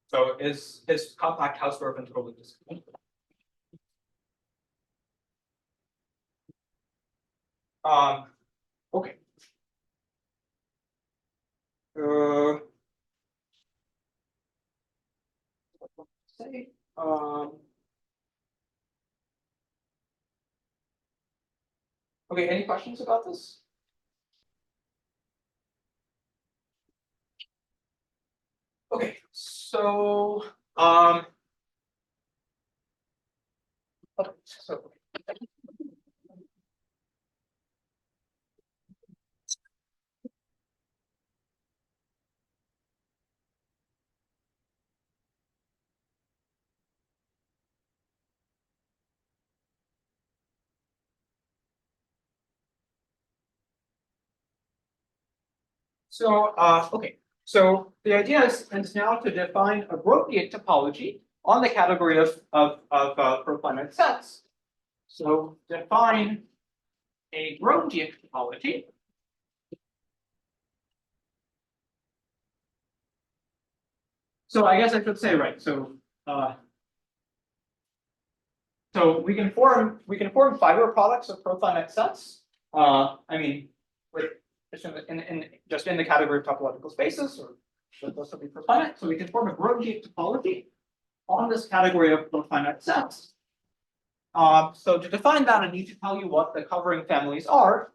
So is compact Hausdorff and totally disconnected? Okay. Say, okay, any questions about this? Okay, so okay, so okay, so the idea is now to define a Grothendieck topology on the category of profinite sets. So define a Grothendieck topology. So I guess I should say, right, so we can form fiber products of profinite sets. I mean, with just in the category of topological spaces, or those will be profinite. So we can form a Grothendieck topology on this category of profinite sets. So to define that, I need to tell you what the covering families are,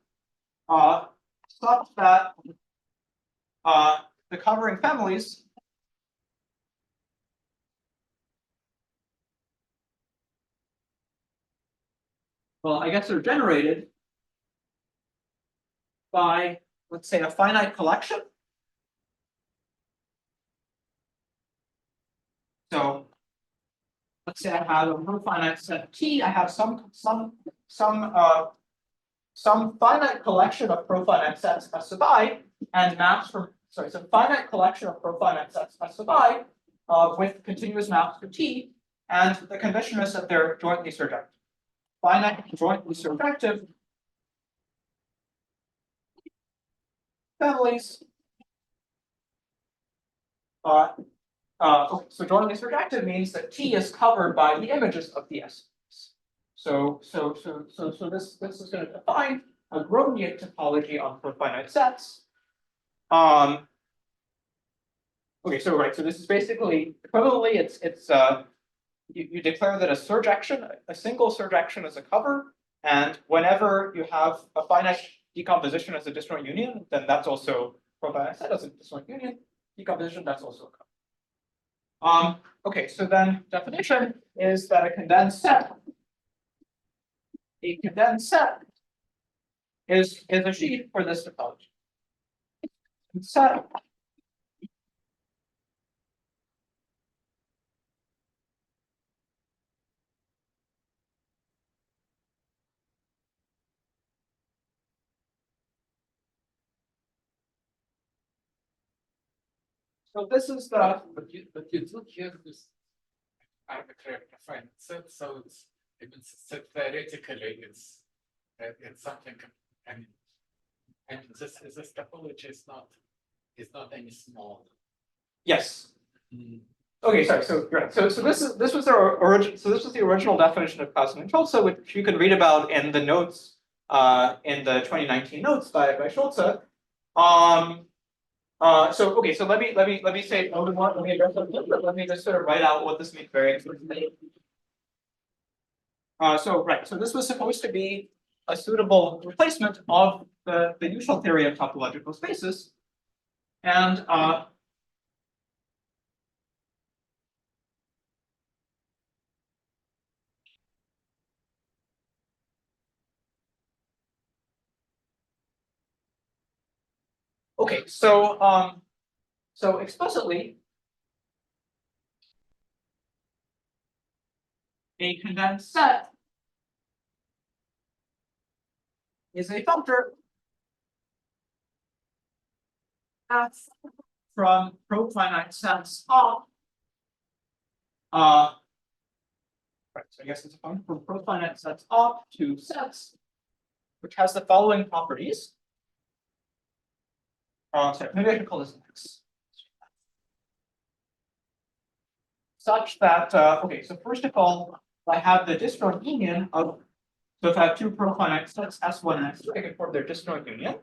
such that the covering families well, I guess they're generated by, let's say, a finite collection. So let's say I have a profinite set T. I have some finite collection of profinite sets S sub I and maps from some finite collection of profinite sets S sub I with continuous maps to T, and the condition is that they're jointly surjective. Finite jointly surjective families. Okay, so jointly surjective means that T is covered by the images of the S. So this is going to define a Grothendieck topology on profinite sets. Okay, so right, so this is basically equivalently it's you declare that a surjection, a single surjection is a cover, and whenever you have a finite decomposition as a disjoint union, then that's also profinite set as a disjoint union decomposition, that's also a cover. Okay, so then definition is that a condensed set is a sheet for this topology. Set so this is the But you do here this arbitrary defined set, so it's theoretically it's something, and this topology is not any small. yes. Okay, sorry. So right. So this was our origin. So this was the original definition of Clausen and Schulze, which you can read about in the notes in the 2019 notes by Schulze. So okay. So let me say let me address that, but let me just sort of write out what this means very explicitly. So right. So this was supposed to be a suitable replacement of the usual theory of topological spaces, and okay, so explicitly, a condensed set is a filter F from profinite sets up. Right, so I guess it's a function from profinite sets up to sets, which has the following properties. So maybe I should call this X. Such that, okay, so first of all, I have the disjoint union of, so if I have two profinite sets, S1 and S2, I can form their disjoint union.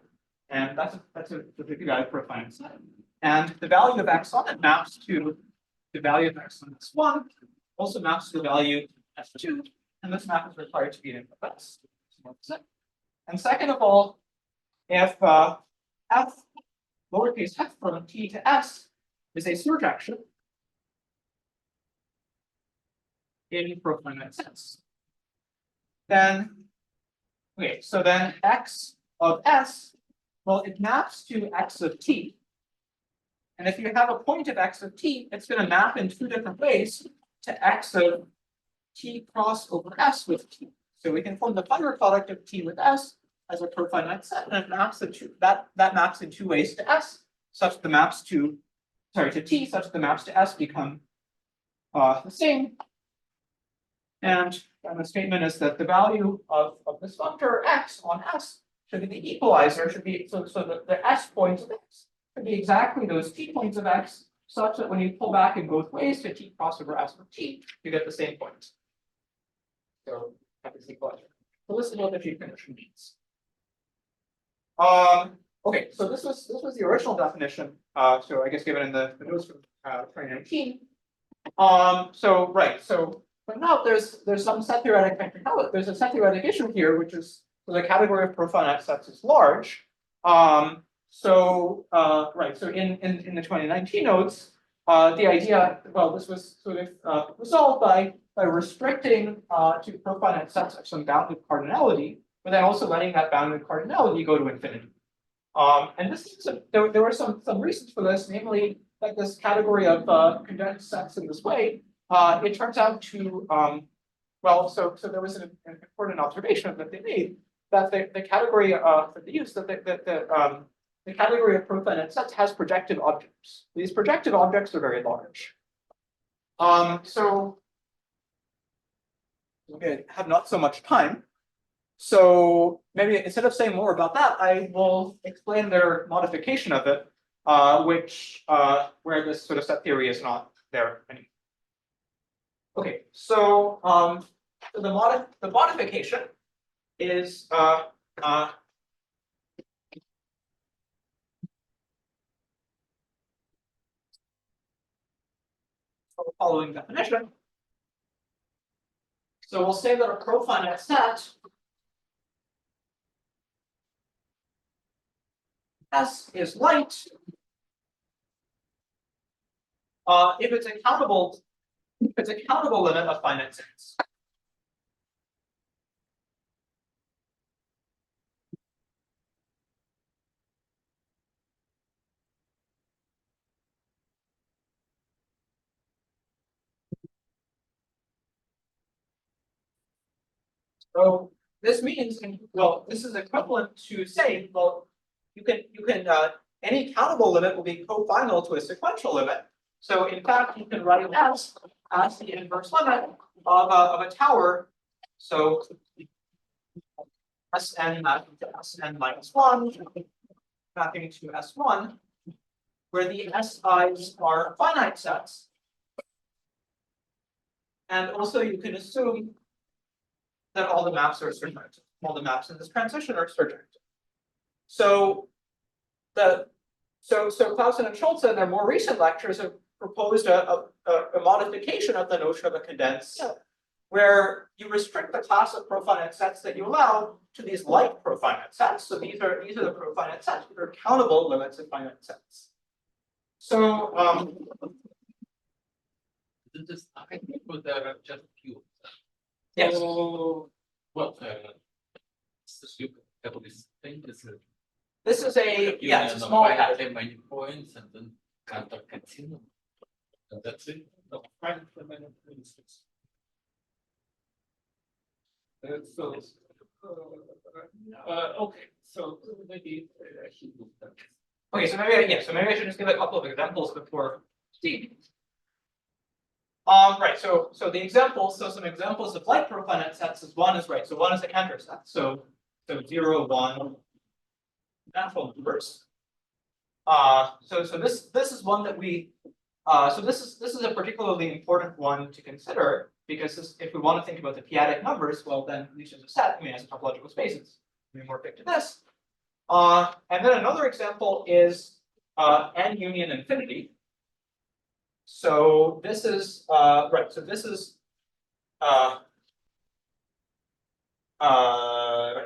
And that's a particular value profinite set. And the value of X on it maps to the value of X on S1, also maps to the value of S2, and this map is required to be in S. And second of all, if F lowercase f from T to S is a surjection in profinite sets, then okay, so then X of S, well, it maps to X of T. And if you have a point of X of T, it's going to map in two different ways to X of T cross over S with T. So we can form the Fourier product of T with S as a profinite set, and it maps that maps in two ways to S, such the maps to T, such the maps to S become the same. And the statement is that the value of this functor X on S should be the equalizer, should be so the S points of X should be exactly those T points of X, such that when you pull back in both ways to T cross over S with T, you get the same points. So have this equalizer. So this is what the G condition means. Okay, so this was the original definition. So I guess given in the notes from 2019. So right, so but now there's some set theoretic there's a set theoretic issue here, which is so the category of profinite sets is large. So right, so in the 2019 notes, the idea, well, this was sort of resolved by restricting to profinite sets of some bounded cardinality, but then also letting that bounded cardinality go to infinity. And this is there were some reasons for this, namely that this category of condensed sets in this way, it turns out to well, so there was an important observation that they made that the category that they use that the category of profinite sets has projective objects. These projective objects are very large. So okay, I have not so much time. So maybe instead of saying more about that, I will explain their modification of it, which where this sort of set theory is not there anymore. Okay, so the modification is the following definition. So we'll say that a profinite set S is light if it's a countable limit of finite sets. So this means, well, this is equivalent to saying, well, you can any countable limit will be cofinal to a sequential limit. So in fact, you can write S as the inverse limit of a tower. So Sn mapping to Sn minus 1, mapping to S1, where the SI's are finite sets. And also you can assume that all the maps are surjective. All the maps in this transition are surjective. So Clausen and Schulze in their more recent lectures have proposed a modification of the notion of a condensed set, where you restrict the class of profinite sets that you allow to these like profinite sets. So these are the profinite sets, which are countable limits of finite sets. So this I think there are just few. yes. So well, you have this thing. This is a it's a small category. Many points and then counter continue. And that's it. No, prime for many instances. So okay, so maybe I should move that. Okay, so maybe I should just give a couple of examples before proceeding. Right. So the examples. So some examples of like profinite sets is one is right. So one is a Cantor set. So 0, 1 natural numbers. So this is one that we. So this is a particularly important one to consider because if we want to think about the p-adic numbers, well then these are a set. I mean, as topological spaces. We morphic to this. And then another example is n union infinity. So this is right. So this is right.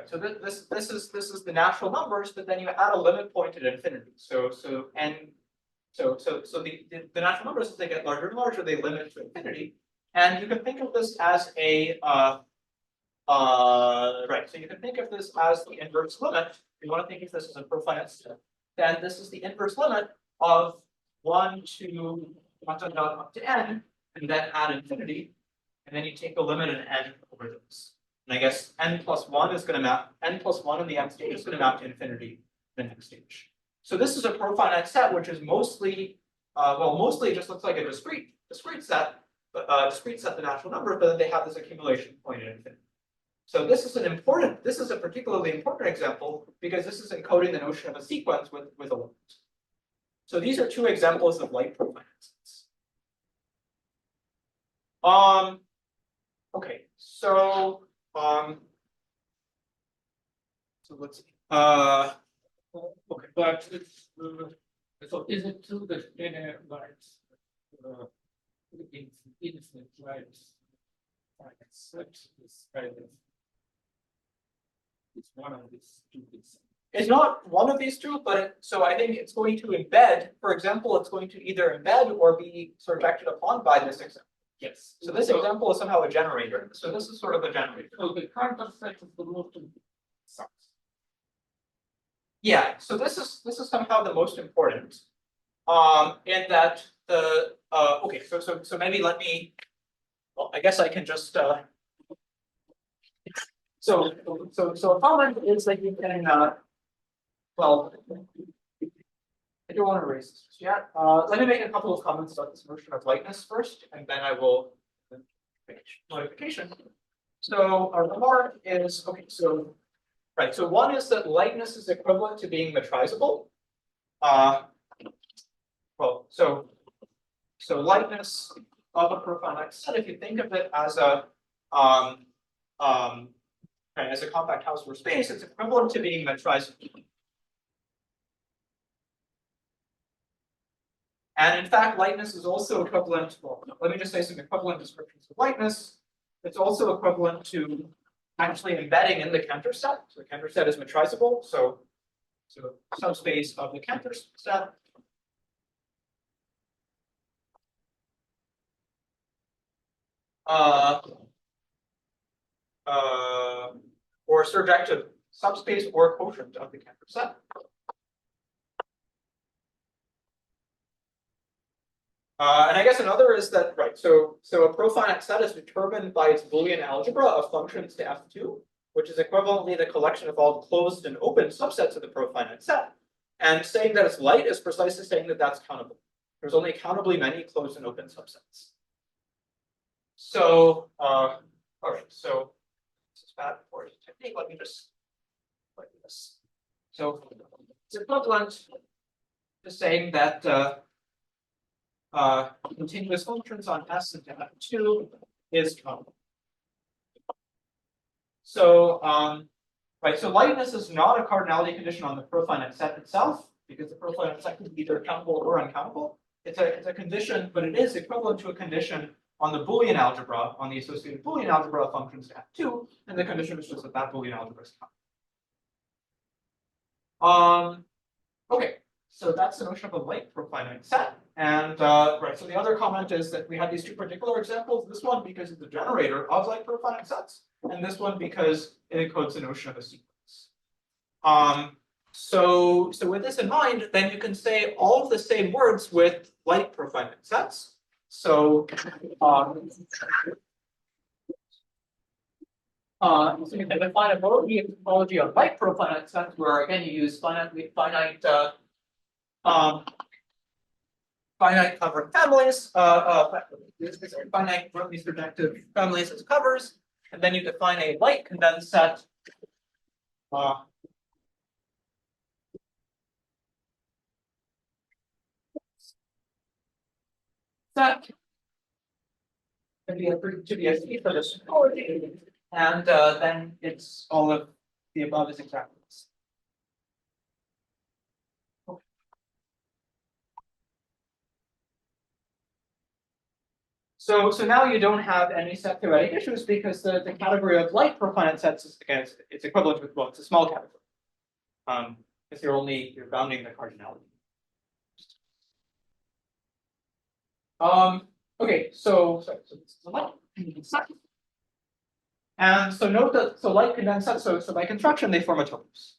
So this is the natural numbers, but then you add a limit point at infinity. So the natural numbers, as they get larger and larger, they limit to infinity. And you can think of this as a right. So you can think of this as the inverse limit. If you want to think of this as a profinite set, then this is the inverse limit of 1 to up to n, and then add infinity, and then you take the limit in n over this. And I guess n plus 1 is going to map, n plus 1 in the m stage is going to map to infinity in the next stage. So this is a profinite set, which is mostly, well, mostly it just looks like a discrete set, the natural number, but then they have this accumulation point at infinity. So this is a particularly important example because this is encoding the notion of a sequence with a limit. So these are two examples of like profinite sets. Okay, so let's see. Okay, but it's so is it true that any lights infinite lights set is kind of it's one of these two things? is not one of these two, but so I think it's going to embed, for example, it's going to either embed or be sort of acted upon by this example. Yes. So this example is somehow a generator. So this is sort of a generator. So the current set is the most important. Yeah, so this is somehow the most important. In that the okay, so maybe let me, well, I guess I can just so a comment is that you can well, I don't want to erase this just yet. Let me make a couple of comments about this notion of lightness first, and then I will make a modification. So a remark is okay, so right, so one is that lightness is equivalent to being metrizable. Well, so lightness of a profinite set, if you think of it as a compact Hausdorff space, it's equivalent to being metrizable. And in fact, lightness is also equivalent. Well, let me just say some equivalent descriptions of lightness. It's also equivalent to actually embedding in the Cantor set. So the Cantor set is metrizable. So subspace of the Cantor set. Or surjective subspace or quotient of the Cantor set. And I guess another is that, right, so a profinite set is determined by its Boolean algebra of functions to F2, which is equivalently the collection of all closed and open subsets of the profinite set. And saying that it's light is precisely saying that that's countable. There's only countably many closed and open subsets. So, all right, so this is bad for technique. Let me just like this. So it's equivalent to saying that continuous functions on S into F2 is countable. So, right, so lightness is not a cardinality condition on the profinite set itself, because the profinite set can be either countable or uncountable. It's a condition, but it is equivalent to a condition on the Boolean algebra, on the associated Boolean algebra of functions to F2, and the condition is just that that Boolean algebra is countable. Okay, so that's the notion of a light profinite set. And right, so the other comment is that we had these two particular examples. This one because it's the generator of light profinite sets, and this one because it encodes the notion of a sequence. So with this in mind, then you can say all of the same words with light profinite sets. So so you can define a topology of light profinite sets where again you use finite covering families, finite Rothley projective families as covers, and then you define a light condensed set. Set to be a C for this topology, and then it's all of the above is exactly this. So now you don't have any set theoretic issues because the category of light profinite sets is again it's equivalent with, well, it's a small category. Because you're bounding the cardinality. Okay, so this is a light condensed set. And so note that light condensed sets, so by construction they form a topos.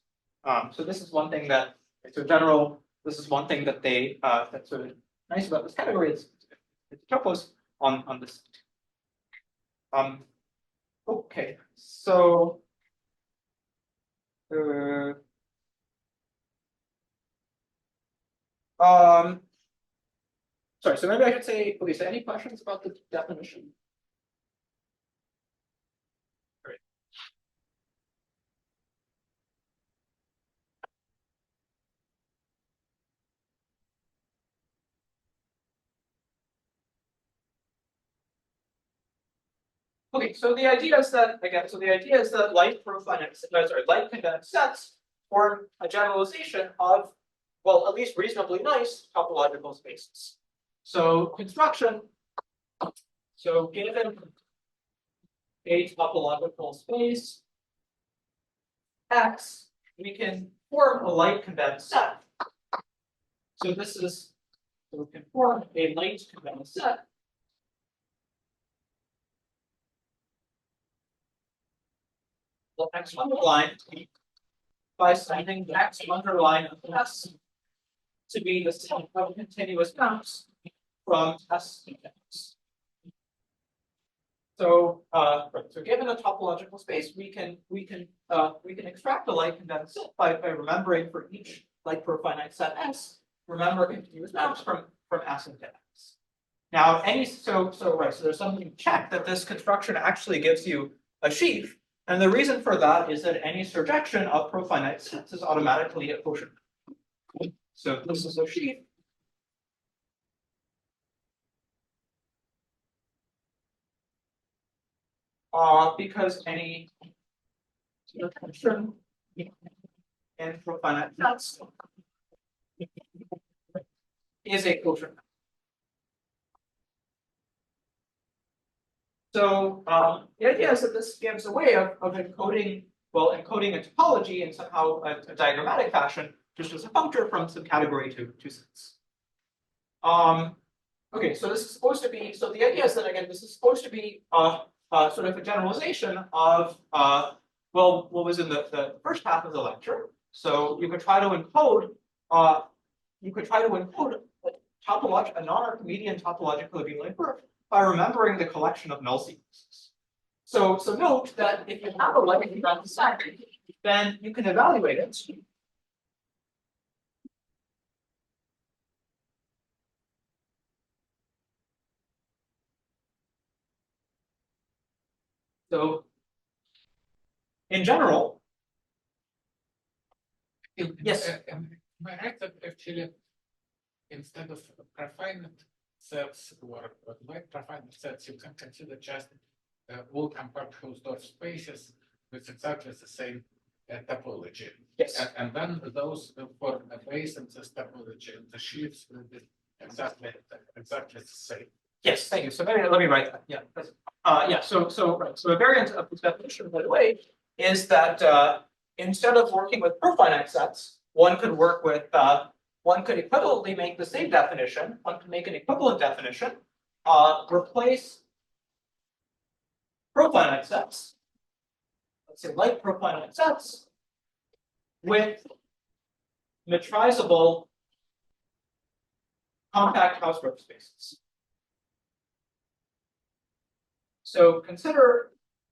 So this is one thing that, so in general, this is one thing that they that's sort of nice about this category. It's topos on this. Okay, so sorry, so maybe I should say, okay, so any questions about the definition? Great. Okay, so the idea is that, again, so the idea is that light profinite, light condensed sets form a generalization of, well, at least reasonably nice topological spaces. So construction, so given a topological space X, we can form a light condensed set. So this is, so we can form a light condensed set. Well, X underlined by setting X underline of S to be the set of continuous maps from S to X. So, so given a topological space, we can extract a light condensed set by remembering for each light profinite set S, remember continuous maps from S into X. Now, so there's something to check that this construction actually gives you a sheaf, and the reason for that is that any surjection of profinite sets is automatically a quotient. So this is a sheaf. Because any surjection in profinite sets is a quotient. So the idea is that this gives a way of encoding a topology in somehow a diagrammatic fashion, just as a functor from some category to sets. Okay, so this is supposed to be, so the idea is that again, this is supposed to be sort of a generalization of well, what was in the first half of the lecture. So you could try to encode a non-Archimedean topological abelian proof by remembering the collection of null sequences. So note that if you have a light condensed set, then you can evaluate it. So in general, yes. Am I right that actually instead of profinite sets or light profinite sets, you can consider just all compact Hausdorff spaces with exactly the same topology? Yes. And then those for a base in this topology, the sheaves will be exactly the same. Yes, thank you. So maybe let me write that. Yeah. Yeah. So a variant of this definition, by the way, is that instead of working with profinite sets, one could work with one could equivalently make the same definition. One could make an equivalent definition, replace profinite sets, let's say light profinite sets, with metrizable compact Hausdorff spaces. So consider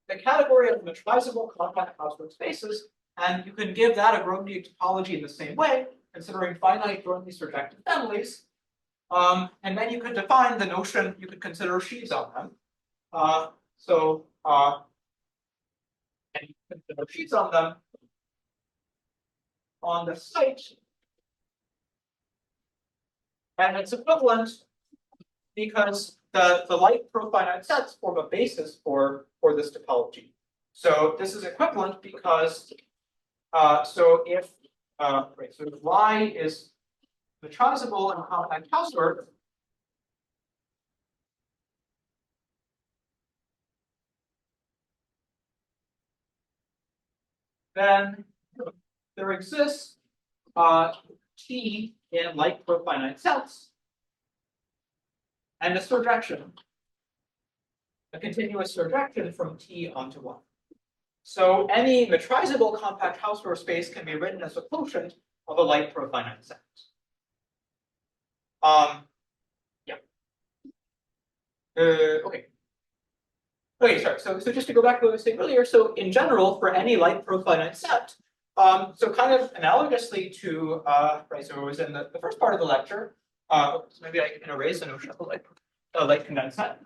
the category of metrizable compact Hausdorff spaces, and you can give that a Grothendieck topology in the same way, considering finite Grothendieck surjective families. And then you could define the notion, you could consider sheaves on them. And you can consider sheaves on them on the site. And it's equivalent because the light profinite sets form a basis for this topology. So this is equivalent because so if Y is metrizable and compact Hausdorff, then there exists T in light profinite sets and a surjection, a continuous surjection from T onto 1. So any metrizable compact Hausdorff space can be written as a quotient of a light profinite set. Yeah. Okay. Okay, sorry. So just to go back to what I was saying earlier, so in general, for any light profinite set, so kind of analogously to right, so it was in the first part of the lecture. So maybe I can erase the notion of a light condensed set.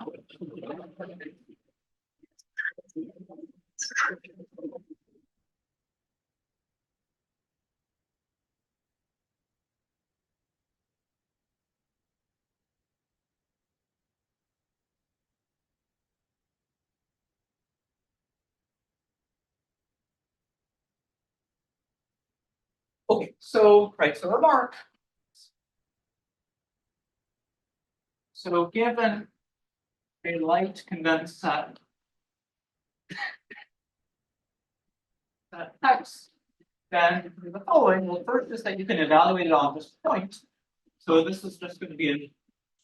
Okay, so right, so remark. So given a light condensed set X then you can do the following. Well, first is that you can evaluate it on this point. So this is just going to be an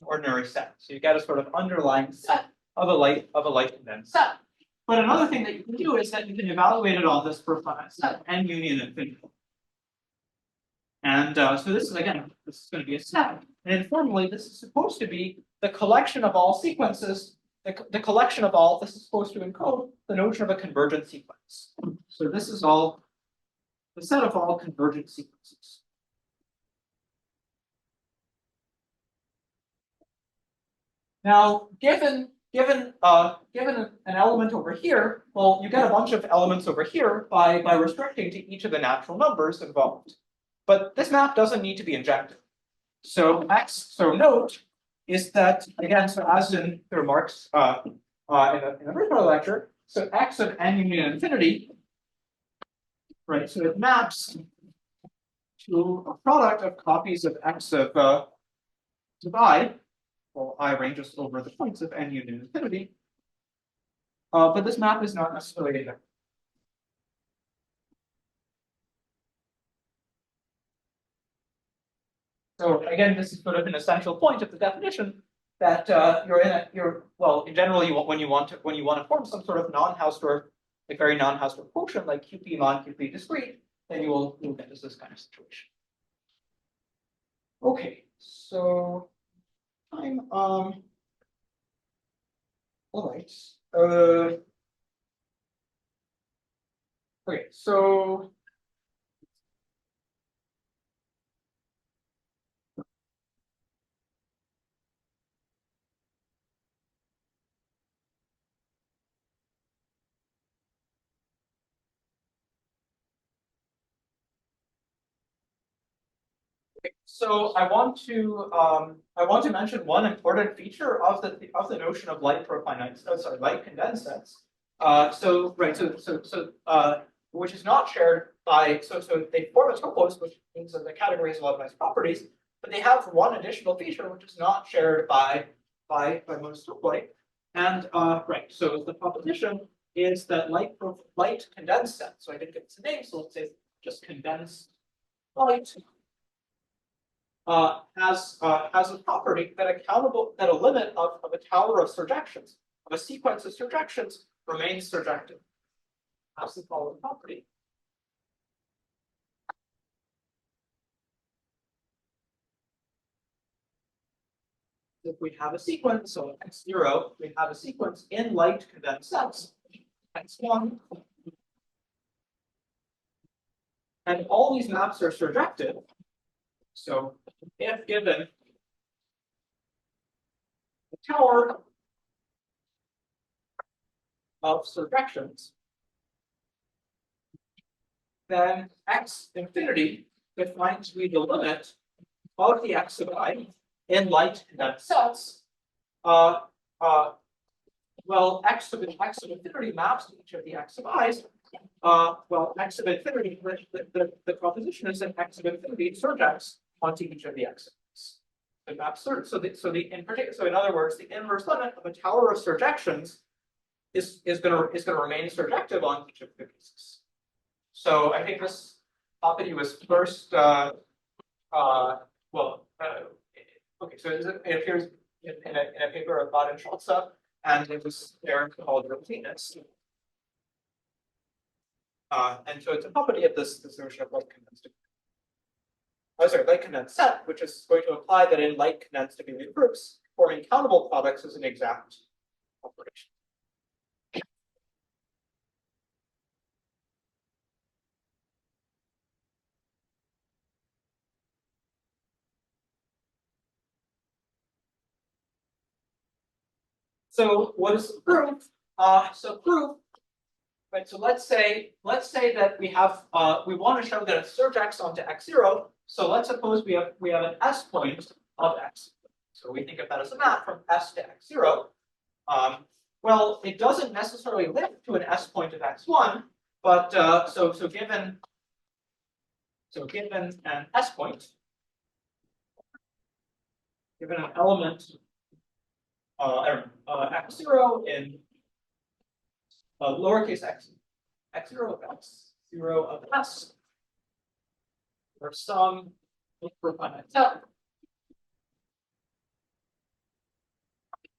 ordinary set. So you get a sort of underlying set of a light condensed set. But another thing that you can do is that you can evaluate it on this Profinite set n union infinity. And so this is, again, this is going to be a set. And informally, this is supposed to be the collection of all sequences. The collection of all, this is supposed to encode the notion of a convergent sequence. So this is all the set of all convergent sequences. Now, given an element over here, well, you get a bunch of elements over here by restricting to each of the natural numbers involved. But this map doesn't need to be injected. So note is that, again, so as in the remarks in the first part of the lecture, so x of n union infinity, right? So it maps to a product of copies of x of I. Well, I ranges over the points of n union infinity. But this map is not necessarily there. So again, this is sort of an essential point of the definition that in general when you want to form some sort of non-Hausdorff, like very non-Hausdorff quotient like QP mod QP discrete, then you'll get this kind of situation. Okay, so I'm all right. Okay, so I want to mention one important feature of the notion of light profinites, light condensed sets. Which is not shared by so they form a topos, which means that the category has a lot of nice properties, but they have one additional feature which is not shared by most topoi. And so the proposition is that light condensed set. So I didn't get its name, so let's say just condensed light. Has a property that a limit of a tower of surjections, of a sequence of surjections, remains surjective. Has the following property. If we have a sequence, so x0, we have a sequence in light condensed sets, x1, and all these maps are surjective. So if given a tower of surjections, then x infinity defines to be the limit of the x of I in light condensed sets. Well, x of infinity maps to each of the x of i's. Well, x of infinity, the proposition is that x of infinity surjects onto each of the x's. The map so in other words, the inverse limit of a tower of surjections is going to remain surjective on each of the pieces. So I think this property was first okay. So it appears in a paper of Bott and Schulze, and it was there called Grothendieck. And so it's a property of this notion of light condensed. Light condensed set, which is going to imply that in light condensed abelian groups, forming countable products is an exact operation. So what is the proof? Proof. Right, so let's say that we have we want to show that it surjects onto x0. So let's suppose we have an s point of x. So we think of that as a map from s to x0. Well, it doesn't necessarily lift to an s point of x1, but given an s point, given an element x0 in lowercase x0 of s, or some profinite set.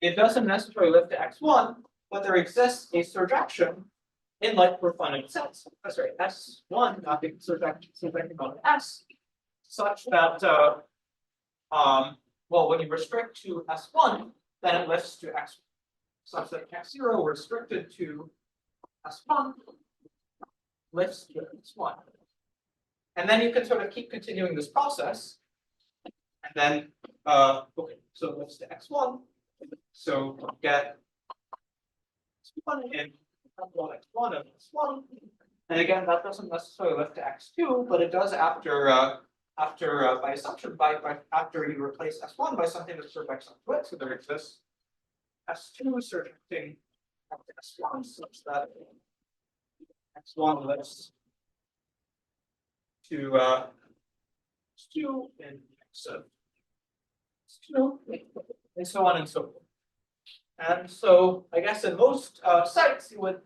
It doesn't necessarily live to x1, but there exists a surjection in like profinite sets. That's right, S1 not being surjecting on S, such that well, when you restrict to S1, then it lifts to X1, such that X0 restricted to S1 lifts to S1. And then you can sort of keep continuing this process. And then, okay, so it lifts to X1. So get X1 and X1 of X1. And again, that doesn't necessarily lift to X2, but it does after by assumption, after you replace S1 by something that surjects onto it. So there exists S2 surjecting onto S1 such that X1 lifts to S2 and X2, and so on and so forth. And so I guess in most sites you would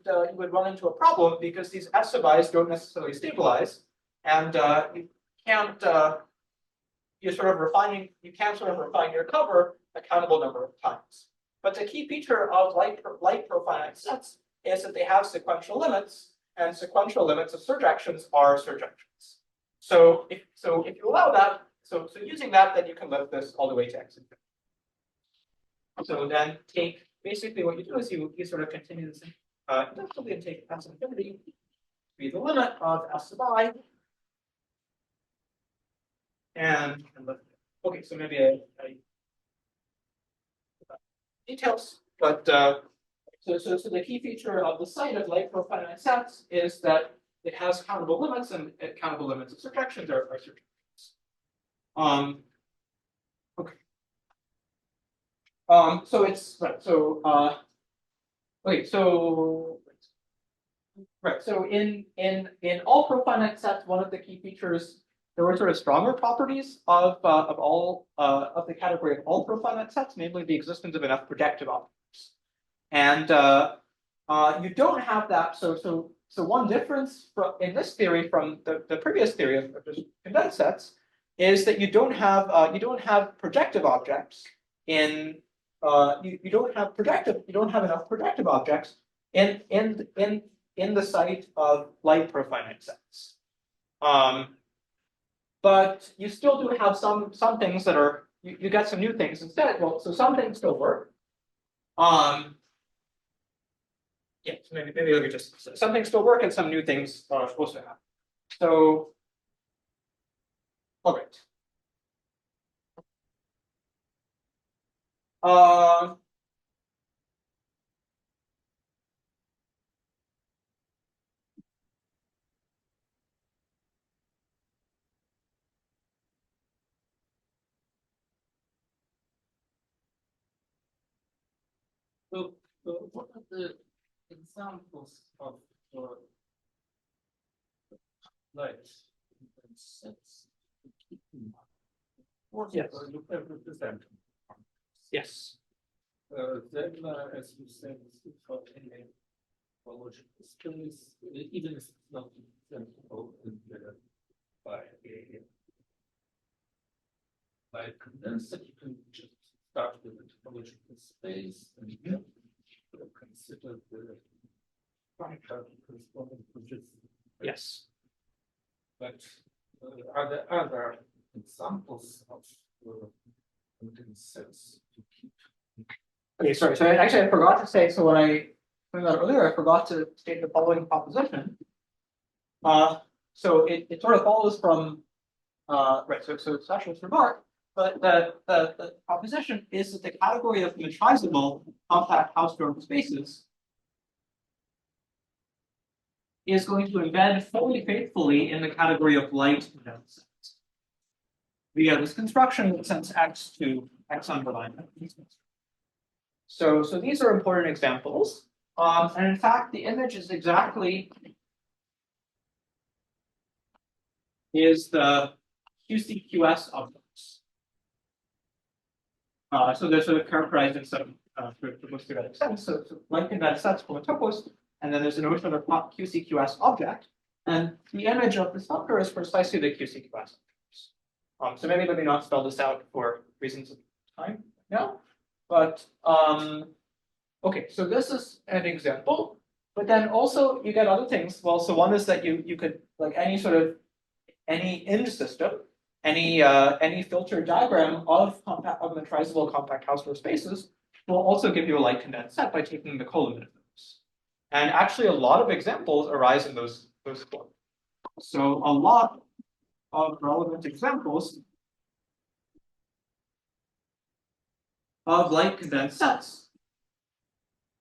run into a problem because these S sub i's don't necessarily stabilize, and you can't you can't sort of refine your cover a countable number of times. But the key feature of light profinite sets is that they have sequential limits, and sequential limits of surjections are surjections. So if you allow that, so using that, then you can lift this all the way to x infinity. So then basically what you do is you sort of continue this inductively and take s infinity to be the limit of s sub I. And okay, so maybe I details, but so the key feature of the site of light profinite sets is that it has countable limits, and countable limits of surjections are surjections. Okay. So it's right. So okay. So right. So in all profinite sets, one of the key features, there were sort of stronger properties of all of the category of all profinite sets, namely the existence of enough projective objects. And you don't have that. So one difference in this theory from the previous theory of just condensed sets is that you don't have projective objects in you don't have enough projective objects in the site of light profinite sets. But you still do have some things that are you get some new things instead. Well, so some things still work. Yeah, so maybe let me just some things still work and some new things also happen. So, all right. So what are the examples of light sets? Yes. You can represent. Yes. Then, as you said, for any topological space, even if it's not example by condensed, you can just start with the topological space and then consider the corresponding projective. Yes. But are there other examples of condensed sets to keep? Okay, sorry. So I forgot to say. So when I pointed out earlier, I forgot to state the following proposition. So it sort of follows from right. So it's actually a remark, but the proposition is that the category of metrizable compact Hausdorff spaces is going to embed fully faithfully in the category of light condensed sets via this construction that sends X to X underline. So these are important examples. And in fact, the image is exactly the QCQS objects. So they're sort of characterized in some most theoretic sense. So light condensed sets from a topos, and then there's a notion of QCQS object. And the image of this functor is precisely the QCQS object. So maybe let me not spell this out for reasons of time now. But okay, so this is an example. But then also you get other things. Well, so one is that you could like any end system, any filter diagram of metrizable compact Hausdorff spaces will also give you a light condensed set by taking the colimit of those. And actually, a lot of examples arise in those forms. So a lot of relevant examples of light condensed sets.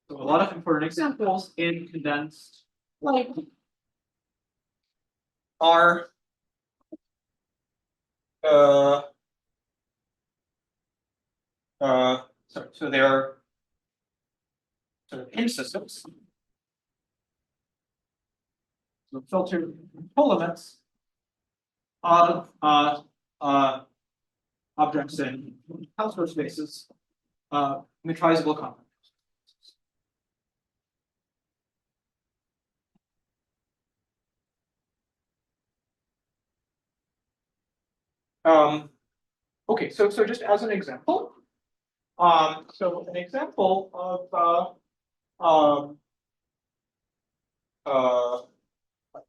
So a lot of important examples in condensed light are so they are sort of hinge systems. So filtered colimits of objects in Hausdorff spaces, metrizable compact. Okay, so just as an example, so an example of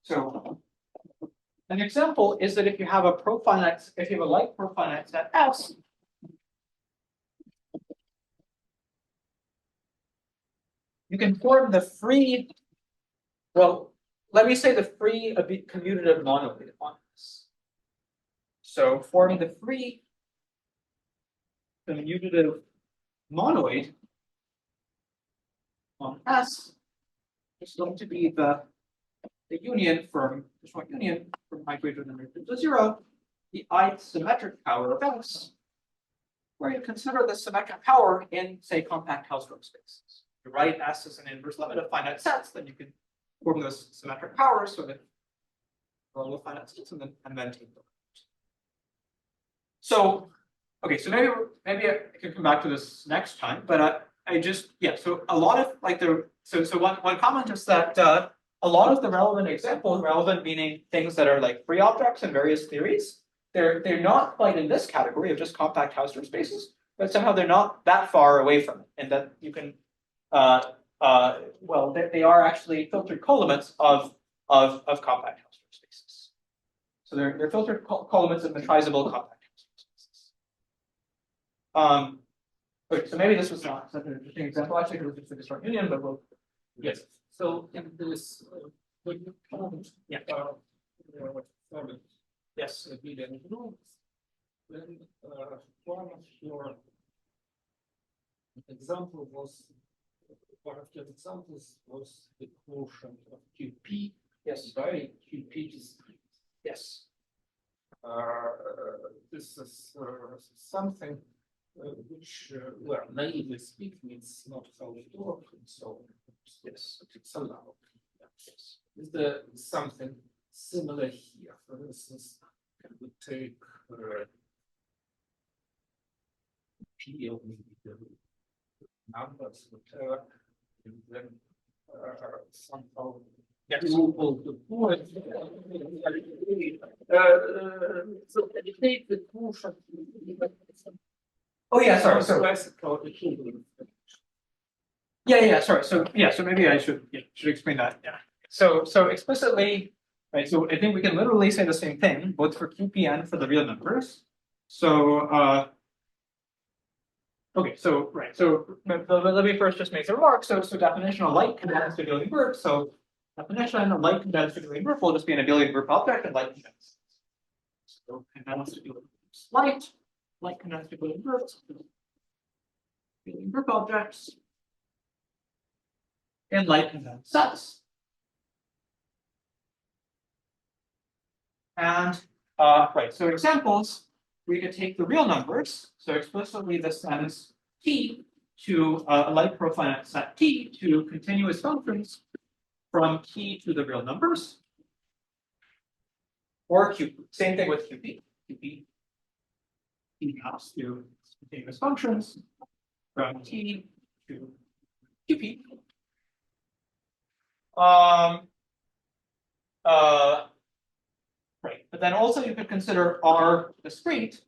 so an example is that if you have a profinite, if you have a light profinite set S, you can form the free, well, let me say the free commutative monoid on this. So forming the free commutative monoid on S is going to be the union from the short union from I greater than or equal to 0, the ith symmetric power of S, where you consider the symmetric power in, say, compact Hausdorff spaces. You write S as an inverse limit of finite sets, then you can form those symmetric powers so that all the finite sets and then take them. So, okay, so maybe I can come back to this next time, but I just, yeah, so a lot of like so one comment is that a lot of the relevant examples, relevant meaning things that are like free objects in various theories, they're not quite in this category of just compact Hausdorff spaces, but somehow they're not that far away from it, and that you can, well, they are actually filtered colimits of compact Hausdorff spaces. So they're filtered colimits of metrizable compact Hausdorff spaces. Okay, so maybe this was not such an interesting example actually, because it's just a short union, but we'll. Yes. So in this, when you count, Yeah. Yes. Abelian groups, then one of your example was one of your examples was the quotient of QP. Yes. By QP discrete. Yes. This is something which, well, naively speaking, it's not how it works, and so yes, it's allowed. Yes. Is there something similar here? For instance, can we take P of maybe the numbers, whatever, and then somehow equal the point. So can you take the quotient? Oh yeah, sorry. So yeah, sorry. So yeah, so maybe I should explain that. Yeah. So explicitly, right? So I think we can literally say the same thing both for QP and for the real numbers. So okay, so right. So let me first just make the remark. So definition of light condensed abelian group. So definition of light condensed abelian group will just be an abelian group object and light condensed. So condensed abelian groups light condensed abelian groups, abelian group objects, and light condensed sets. And right, so examples, we could take the real numbers. So explicitly this sends T to a light profinite set T to continuous functions from T to the real numbers. Or QP. Same thing with QP. QP comes to continuous functions from T to QP. Right, but then also you could consider R discrete,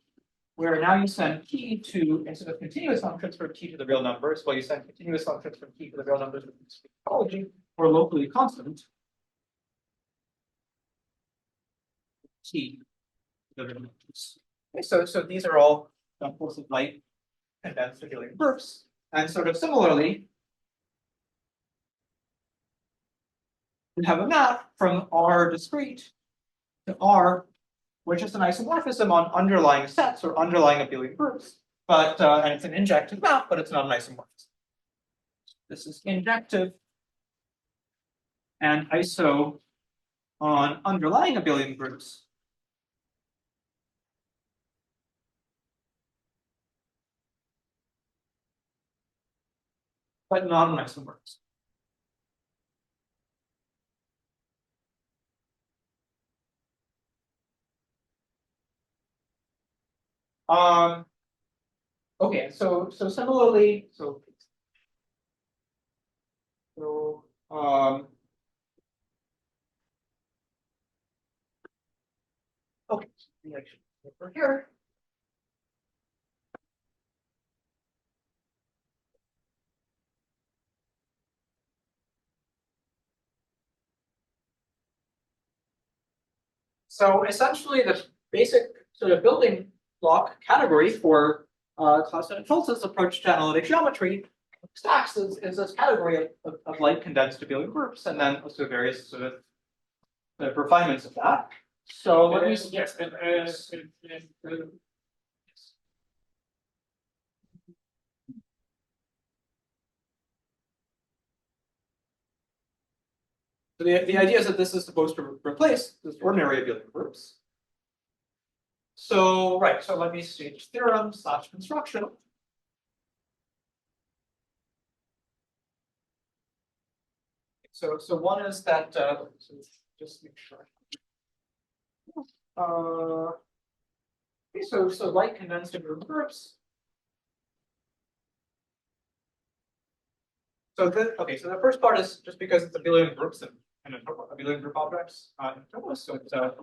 where now you send t to, instead of continuous functions from t to the real numbers, well, you send continuous functions from t to the real numbers with topology, or locally constant t to the real numbers. Okay, so these are all examples of light condensed abelian groups. And sort of similarly, we have a map from R discrete to R, which is an isomorphism on underlying sets or underlying abelian groups. But and it's an injective map, but it's not an isomorphism. This is injective and iso on underlying abelian groups. But not an isomorphism. Okay, so similarly, so okay, over here. So essentially, the basic sort of building block category for Clausen-Schulz's approach to analytic geometry stacks is this category of light condensed abelian groups, and then also various sort of refinements of that. So let me yes, so the idea is that this is supposed to replace this ordinary abelian groups. So right, so let me state theorem / construction. So one is that so just make sure. Okay, so light condensed abelian groups. So okay, so the first part is just because it's abelian groups and abelian group objects. So it's a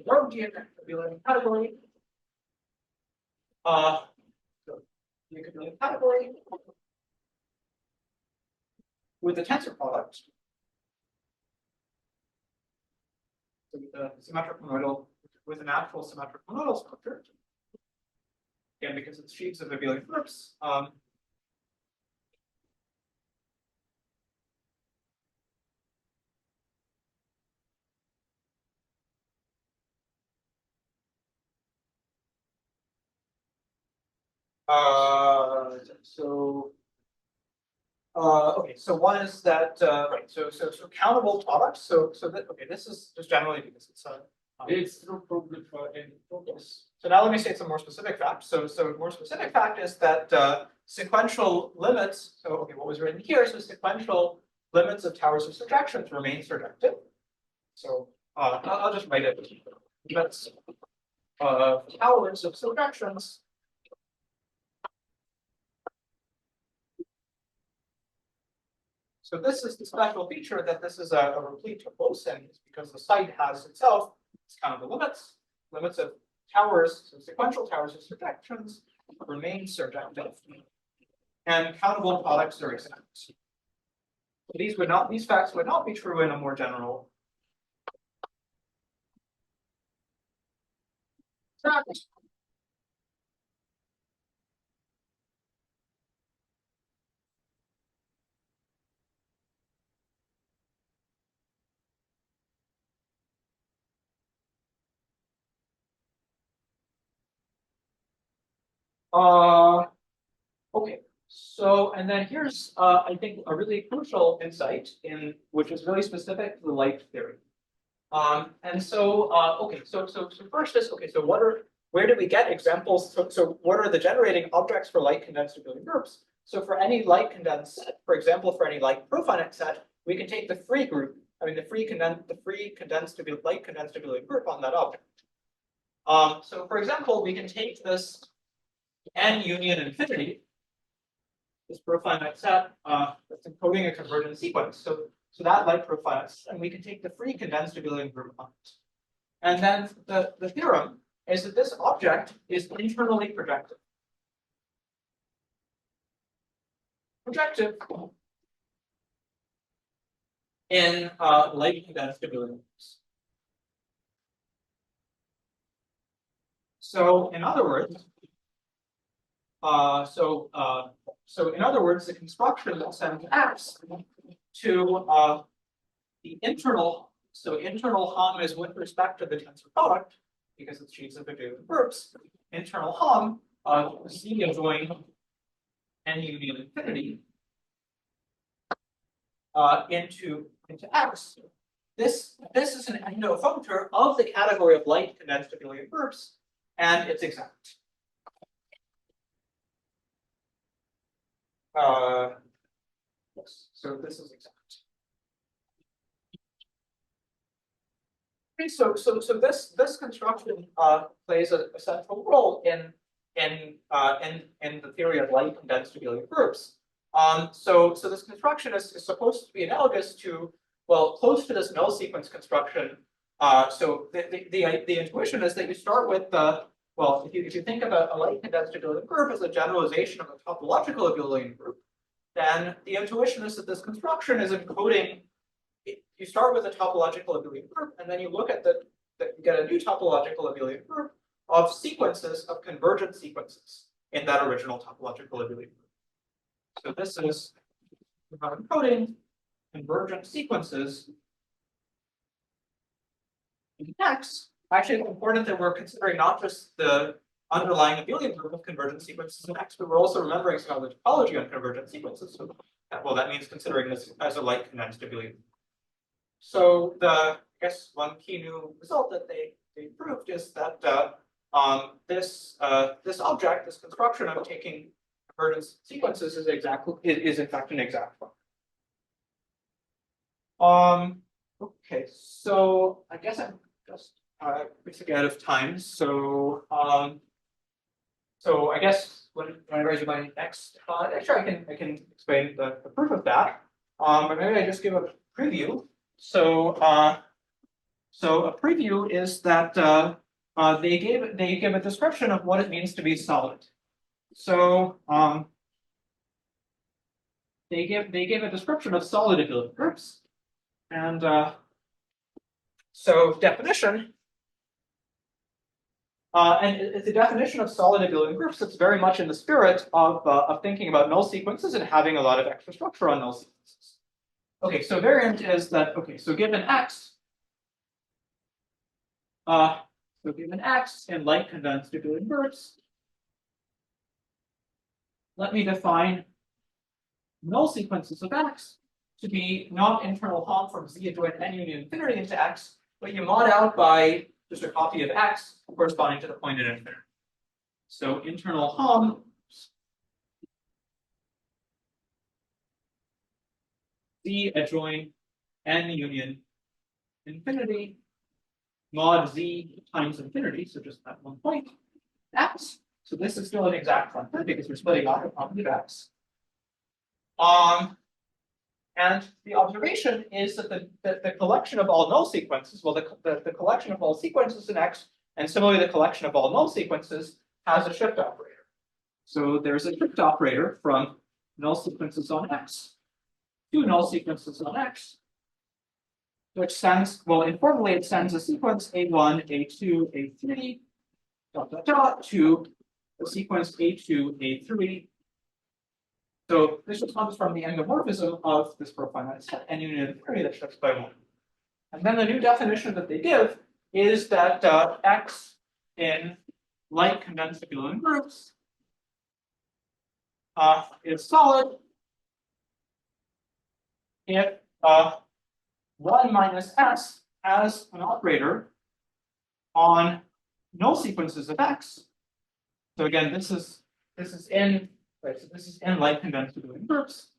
Grothendieck abelian category. So the abelian category with the tensor product. So with the symmetric monoidal, with an actual symmetric monoidal structure. Again, because it's sheaves of abelian groups. Okay, so one is that right. So countable products. So that okay, this is just generally because it's a it's no problem for any focus. So now let me state some more specific facts. So more specific fact is that sequential limits. So okay, what was written here? So sequential limits of towers of surjections remain surjective. So I'll just write it. Limits towers of surjections. So this is the special feature that this is a replete Topological because the site has itself its countable limits of towers, so sequential towers of surjections remain surjective, and countable products are exact. So these facts would not be true in a more general fact. Okay, so and then here's I think a really crucial insight in which is really specific to the light theory. And so okay, so first is okay, so where do we get examples? So what are the generating objects for light condensed abelian groups? So for any light condensed set, for example, for any light profinite set, we can take the free group, the free condensed light condensed abelian group on that object. So for example, we can take this n union infinity, this profinite set that's encoding a convergent sequence. So that light profinite, and we can take the free condensed abelian group on it. And then the theorem is that this object is internally projective. Projective in light condensed abelian groups. So in other words, the construction that sends X to the internal, so internal hum is with respect to the tensor product, because it's sheets of abelian groups, internal hum of C adjoining n union infinity into X. This is an endo functor of the category of light condensed abelian groups, and it's exact. Yes, so this is exact. Okay, so this construction plays a central role in the theory of light condensed abelian groups. So this construction is supposed to be analogous to, well, close to this null sequence construction. So the intuition is that you start with the, well, if you think about a light condensed abelian group as a generalization of a topological abelian group, then the intuition is that this construction is encoding. You start with a topological abelian group, and then you look at you get a new topological abelian group of sequences of convergent sequences in that original topological abelian group. So this is about encoding convergent sequences in X. Actually, it's important that we're considering not just the underlying abelian group of convergent sequences in X, but we're also remembering some of the topology on convergent sequences. So, well, that means considering this as a light condensed abelian. So I guess one key new result that they proved is that this object, this construction of taking convergent sequences is in fact an exact one. Okay, so I guess I'm just basically out of time. So I guess when I raise my next lecture, I can explain the proof of that. But maybe I just give a preview. So a preview is that they give a description of what it means to be solid. So they give a description of solid abelian groups, and so definition. And it's a definition of solid abelian groups that's very much in the spirit of thinking about null sequences and having a lot of extra structure on null sequences. Okay, so variant is that, okay, so given X, in light condensed abelian groups, let me define null sequences of X to be not internal hum from Z adjoint n union infinity into X, but you mod out by just a copy of X corresponding to the point at infinity. So internal hum Z adjoin n union infinity mod Z times infinity, so just that one point, X. So this is still an exact function because we're splitting off a copy of X. And the observation is that the collection of all null sequences, well, the collection of all sequences in X, and similarly the collection of all null sequences has a shift operator. So there's a shift operator from null sequences on X to null sequences on X, which sends, well, informally it sends a sequence A1, A2, A3, to the sequence A2, A3. So this just comes from the endomorphism of this profinite set n union infinity that shifts by one. And then the new definition that they give is that X in light condensed abelian groups is solid if 1 minus S as an operator on null sequences of X. So again, this is in right. So this is in light condensed abelian groups.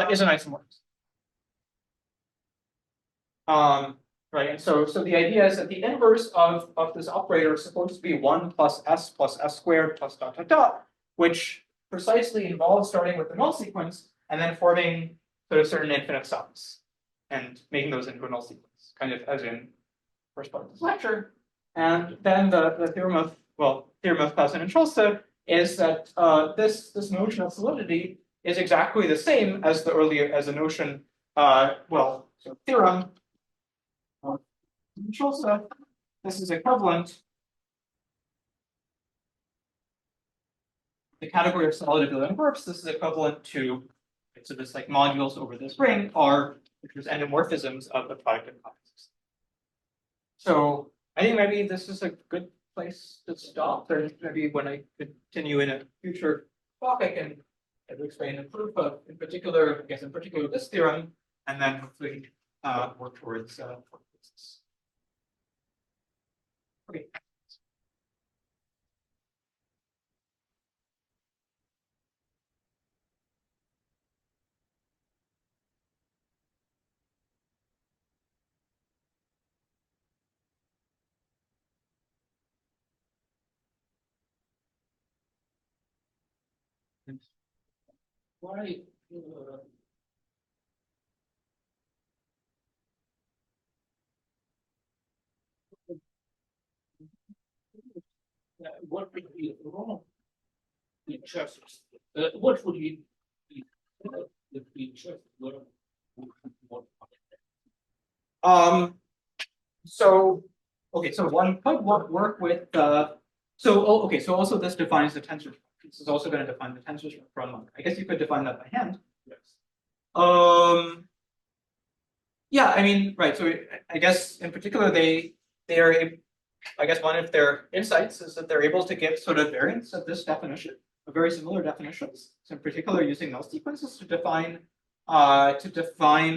Is an isomorphism. Right, and so the idea is that the inverse of this operator is supposed to be 1 plus S squared plus ... which precisely involves starting with the null sequence and then forming sort of certain infinite sums. and making those into a null sequence, kind of as in first part of this lecture. And then the theorem of Clausen and Scholze is that this notion of solidity is exactly the same as the notion theorem of Scholze. This is equivalent. The category of solid abelian groups. This is equivalent to, so this like modules over this ring are just endomorphisms of the product of classes. So I think maybe this is a good place to stop, or maybe when I continue in a future talk, I can explain a proof of, in particular this theorem, and then hopefully work towards this. Okay. Why what would be wrong with just what would be if we just were more So one could work with so also this defines the tensor. This is also going to define the tensors from. I guess you could define that by hand. yes. Yeah, I mean, right. So I guess in particular they are I guess one of their insights is that they're able to give sort of variants of this definition, of very similar definitions. So in particular using null sequences to define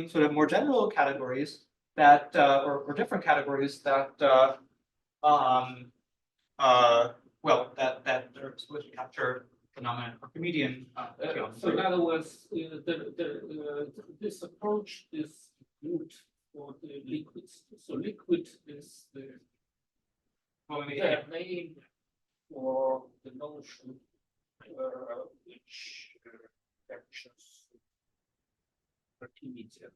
sort of more general categories that or different categories that that are supposed to capture phenomena or comedian. So in other words, this approach is good for the liquids. So liquid is the name for the notion which captures Archimedean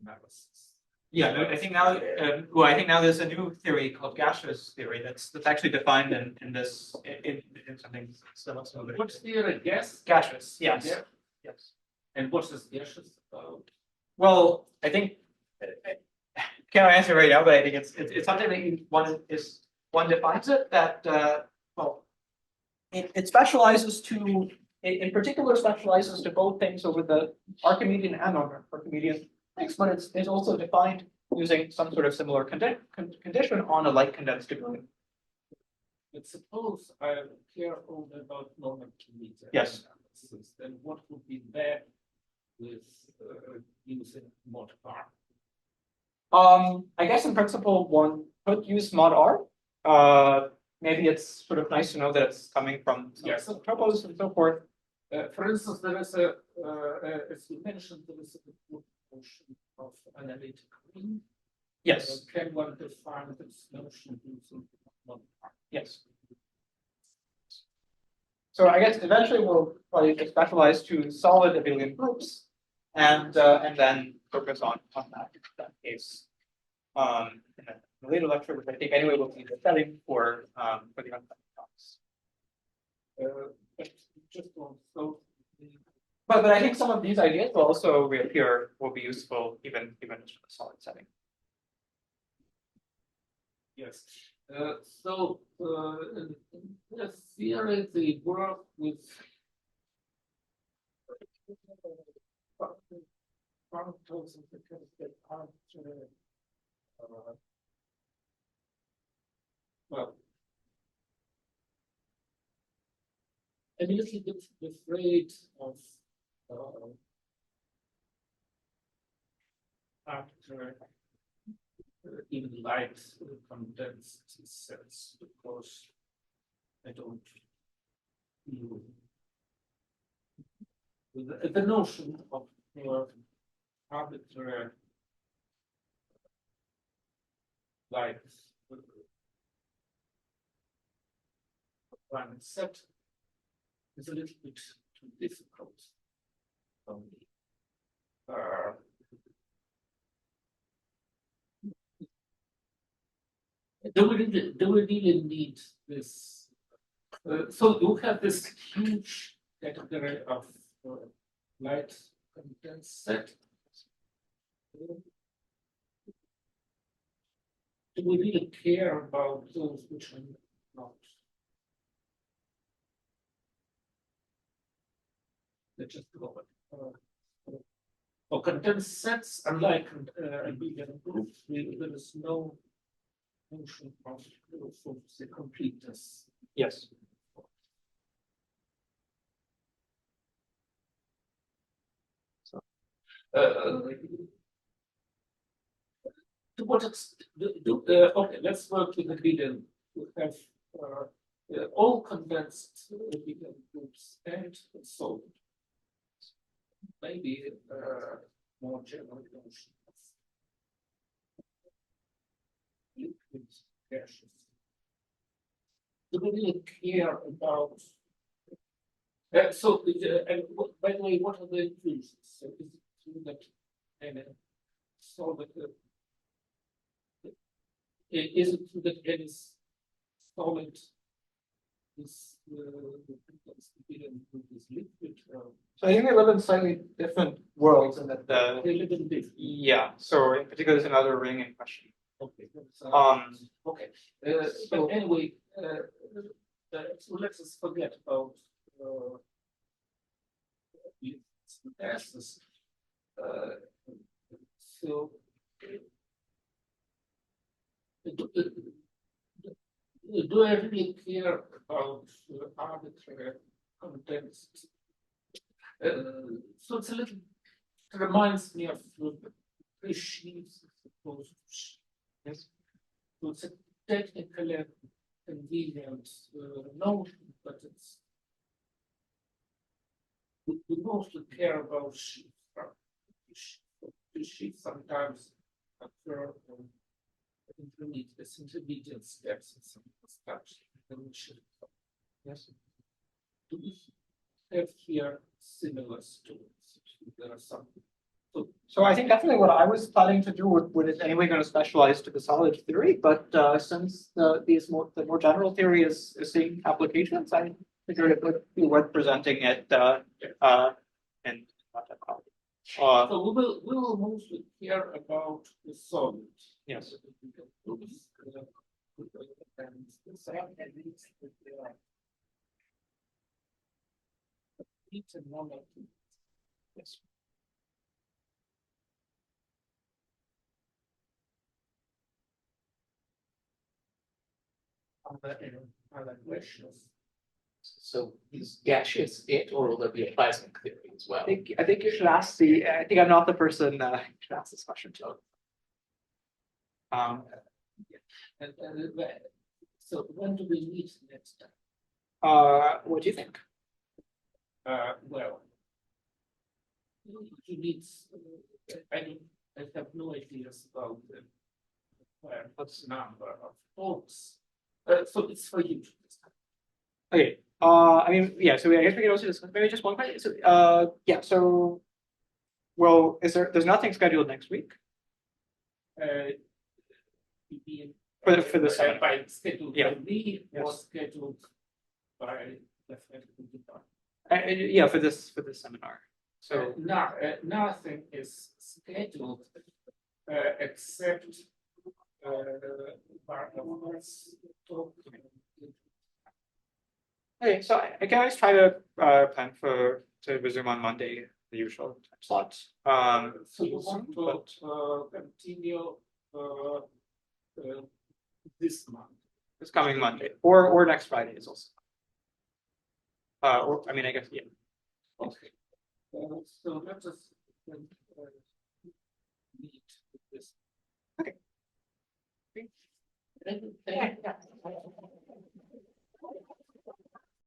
analysis. Yeah, I think now there's a new theory called gaseous theory that's actually defined in this in something similar. What's theory? Gaseous, yes. Yeah. Yes. And what is gaseous about? Well, I think I can't answer right now, but I think it's something that one defines it that it specializes to in particular specializes to both things over the Archimedean and non-Archimedean things, but it's also defined using some sort of similar condition on a light condensed abelian. But suppose I care only about non-Archimedean Yes. analysis, then what would be bad with using mod R? I guess in principle one could use mod R. Maybe it's sort of nice to know that it's coming from some topos and so forth. For instance, there is a, as you mentioned, there is a good notion of analytic ring. Yes. Can one define this notion using mod R? Yes. So I guess eventually we'll probably specialize to solid abelian groups, and then focus on that case in a later lecture, which I think anyway will be the setting for the upcoming talks. But I think some of these ideas will also reappear, will be useful even in a solid setting. Yes. So in the theory, they work with functors that aren't well, I'm a little bit afraid of after even light condensed sets, because I don't feel the notion of arbitrary light Profinite set is a little bit too difficult for me. do we really need this? So you have this huge category of light condensed set. Do we really care about those which are not? Let's just go for condensed sets, unlike abelian groups, there is no notion of the completeness. Yes. So, to what extent okay, let's work with abelian. We have all condensed abelian groups and solved. Maybe more general notion of liquid gases. Do we really care about? And by the way, what are the inclusions? So is it true that solid? Is it true that any solid is liquid? So I think they live in slightly different worlds, and that They live in this. yeah. So in particular, there's another ring in question. Okay. Okay. But anyway, so let's just forget about gases. So do I really care about arbitrary condensed? So it's a little, it reminds me of three sheaves, I suppose. Yes. So it's a technically convenient notion, but it's we mostly care about sheaves. Sheaves sometimes occur intermediate steps in some steps. Yes. Do we have here similar stories? There are some. So I think definitely what I was planning to do would is anyway going to specialize to the solid theory, but since the more general theory is seeing applications, I figured it would be worth presenting it in Topology. So we will mostly care about the solid. Yes. Yes. Other questions? So is gaseous it, or will there be a plasma theory as well? I think you should ask the. I think I'm not the person you should ask this question to. So when do we meet next time? What do you think? Well, you need. I have no ideas about the what's number of folks. So it's for you to discuss. Okay. I mean, yeah. So I guess we can also discuss maybe just one question. So, yeah. So, well, there's nothing scheduled next week? For the seminar. By scheduled yeah. by me yes. or scheduled by the faculty department. Yeah, for this seminar. So nothing is scheduled except okay, so I can always try to plan to resume on Monday, the usual time slot. So you want to continue this month? This coming Monday, or next Friday is also. Or I mean, I guess yeah. Okay. So let us meet with this. Okay. Thank you.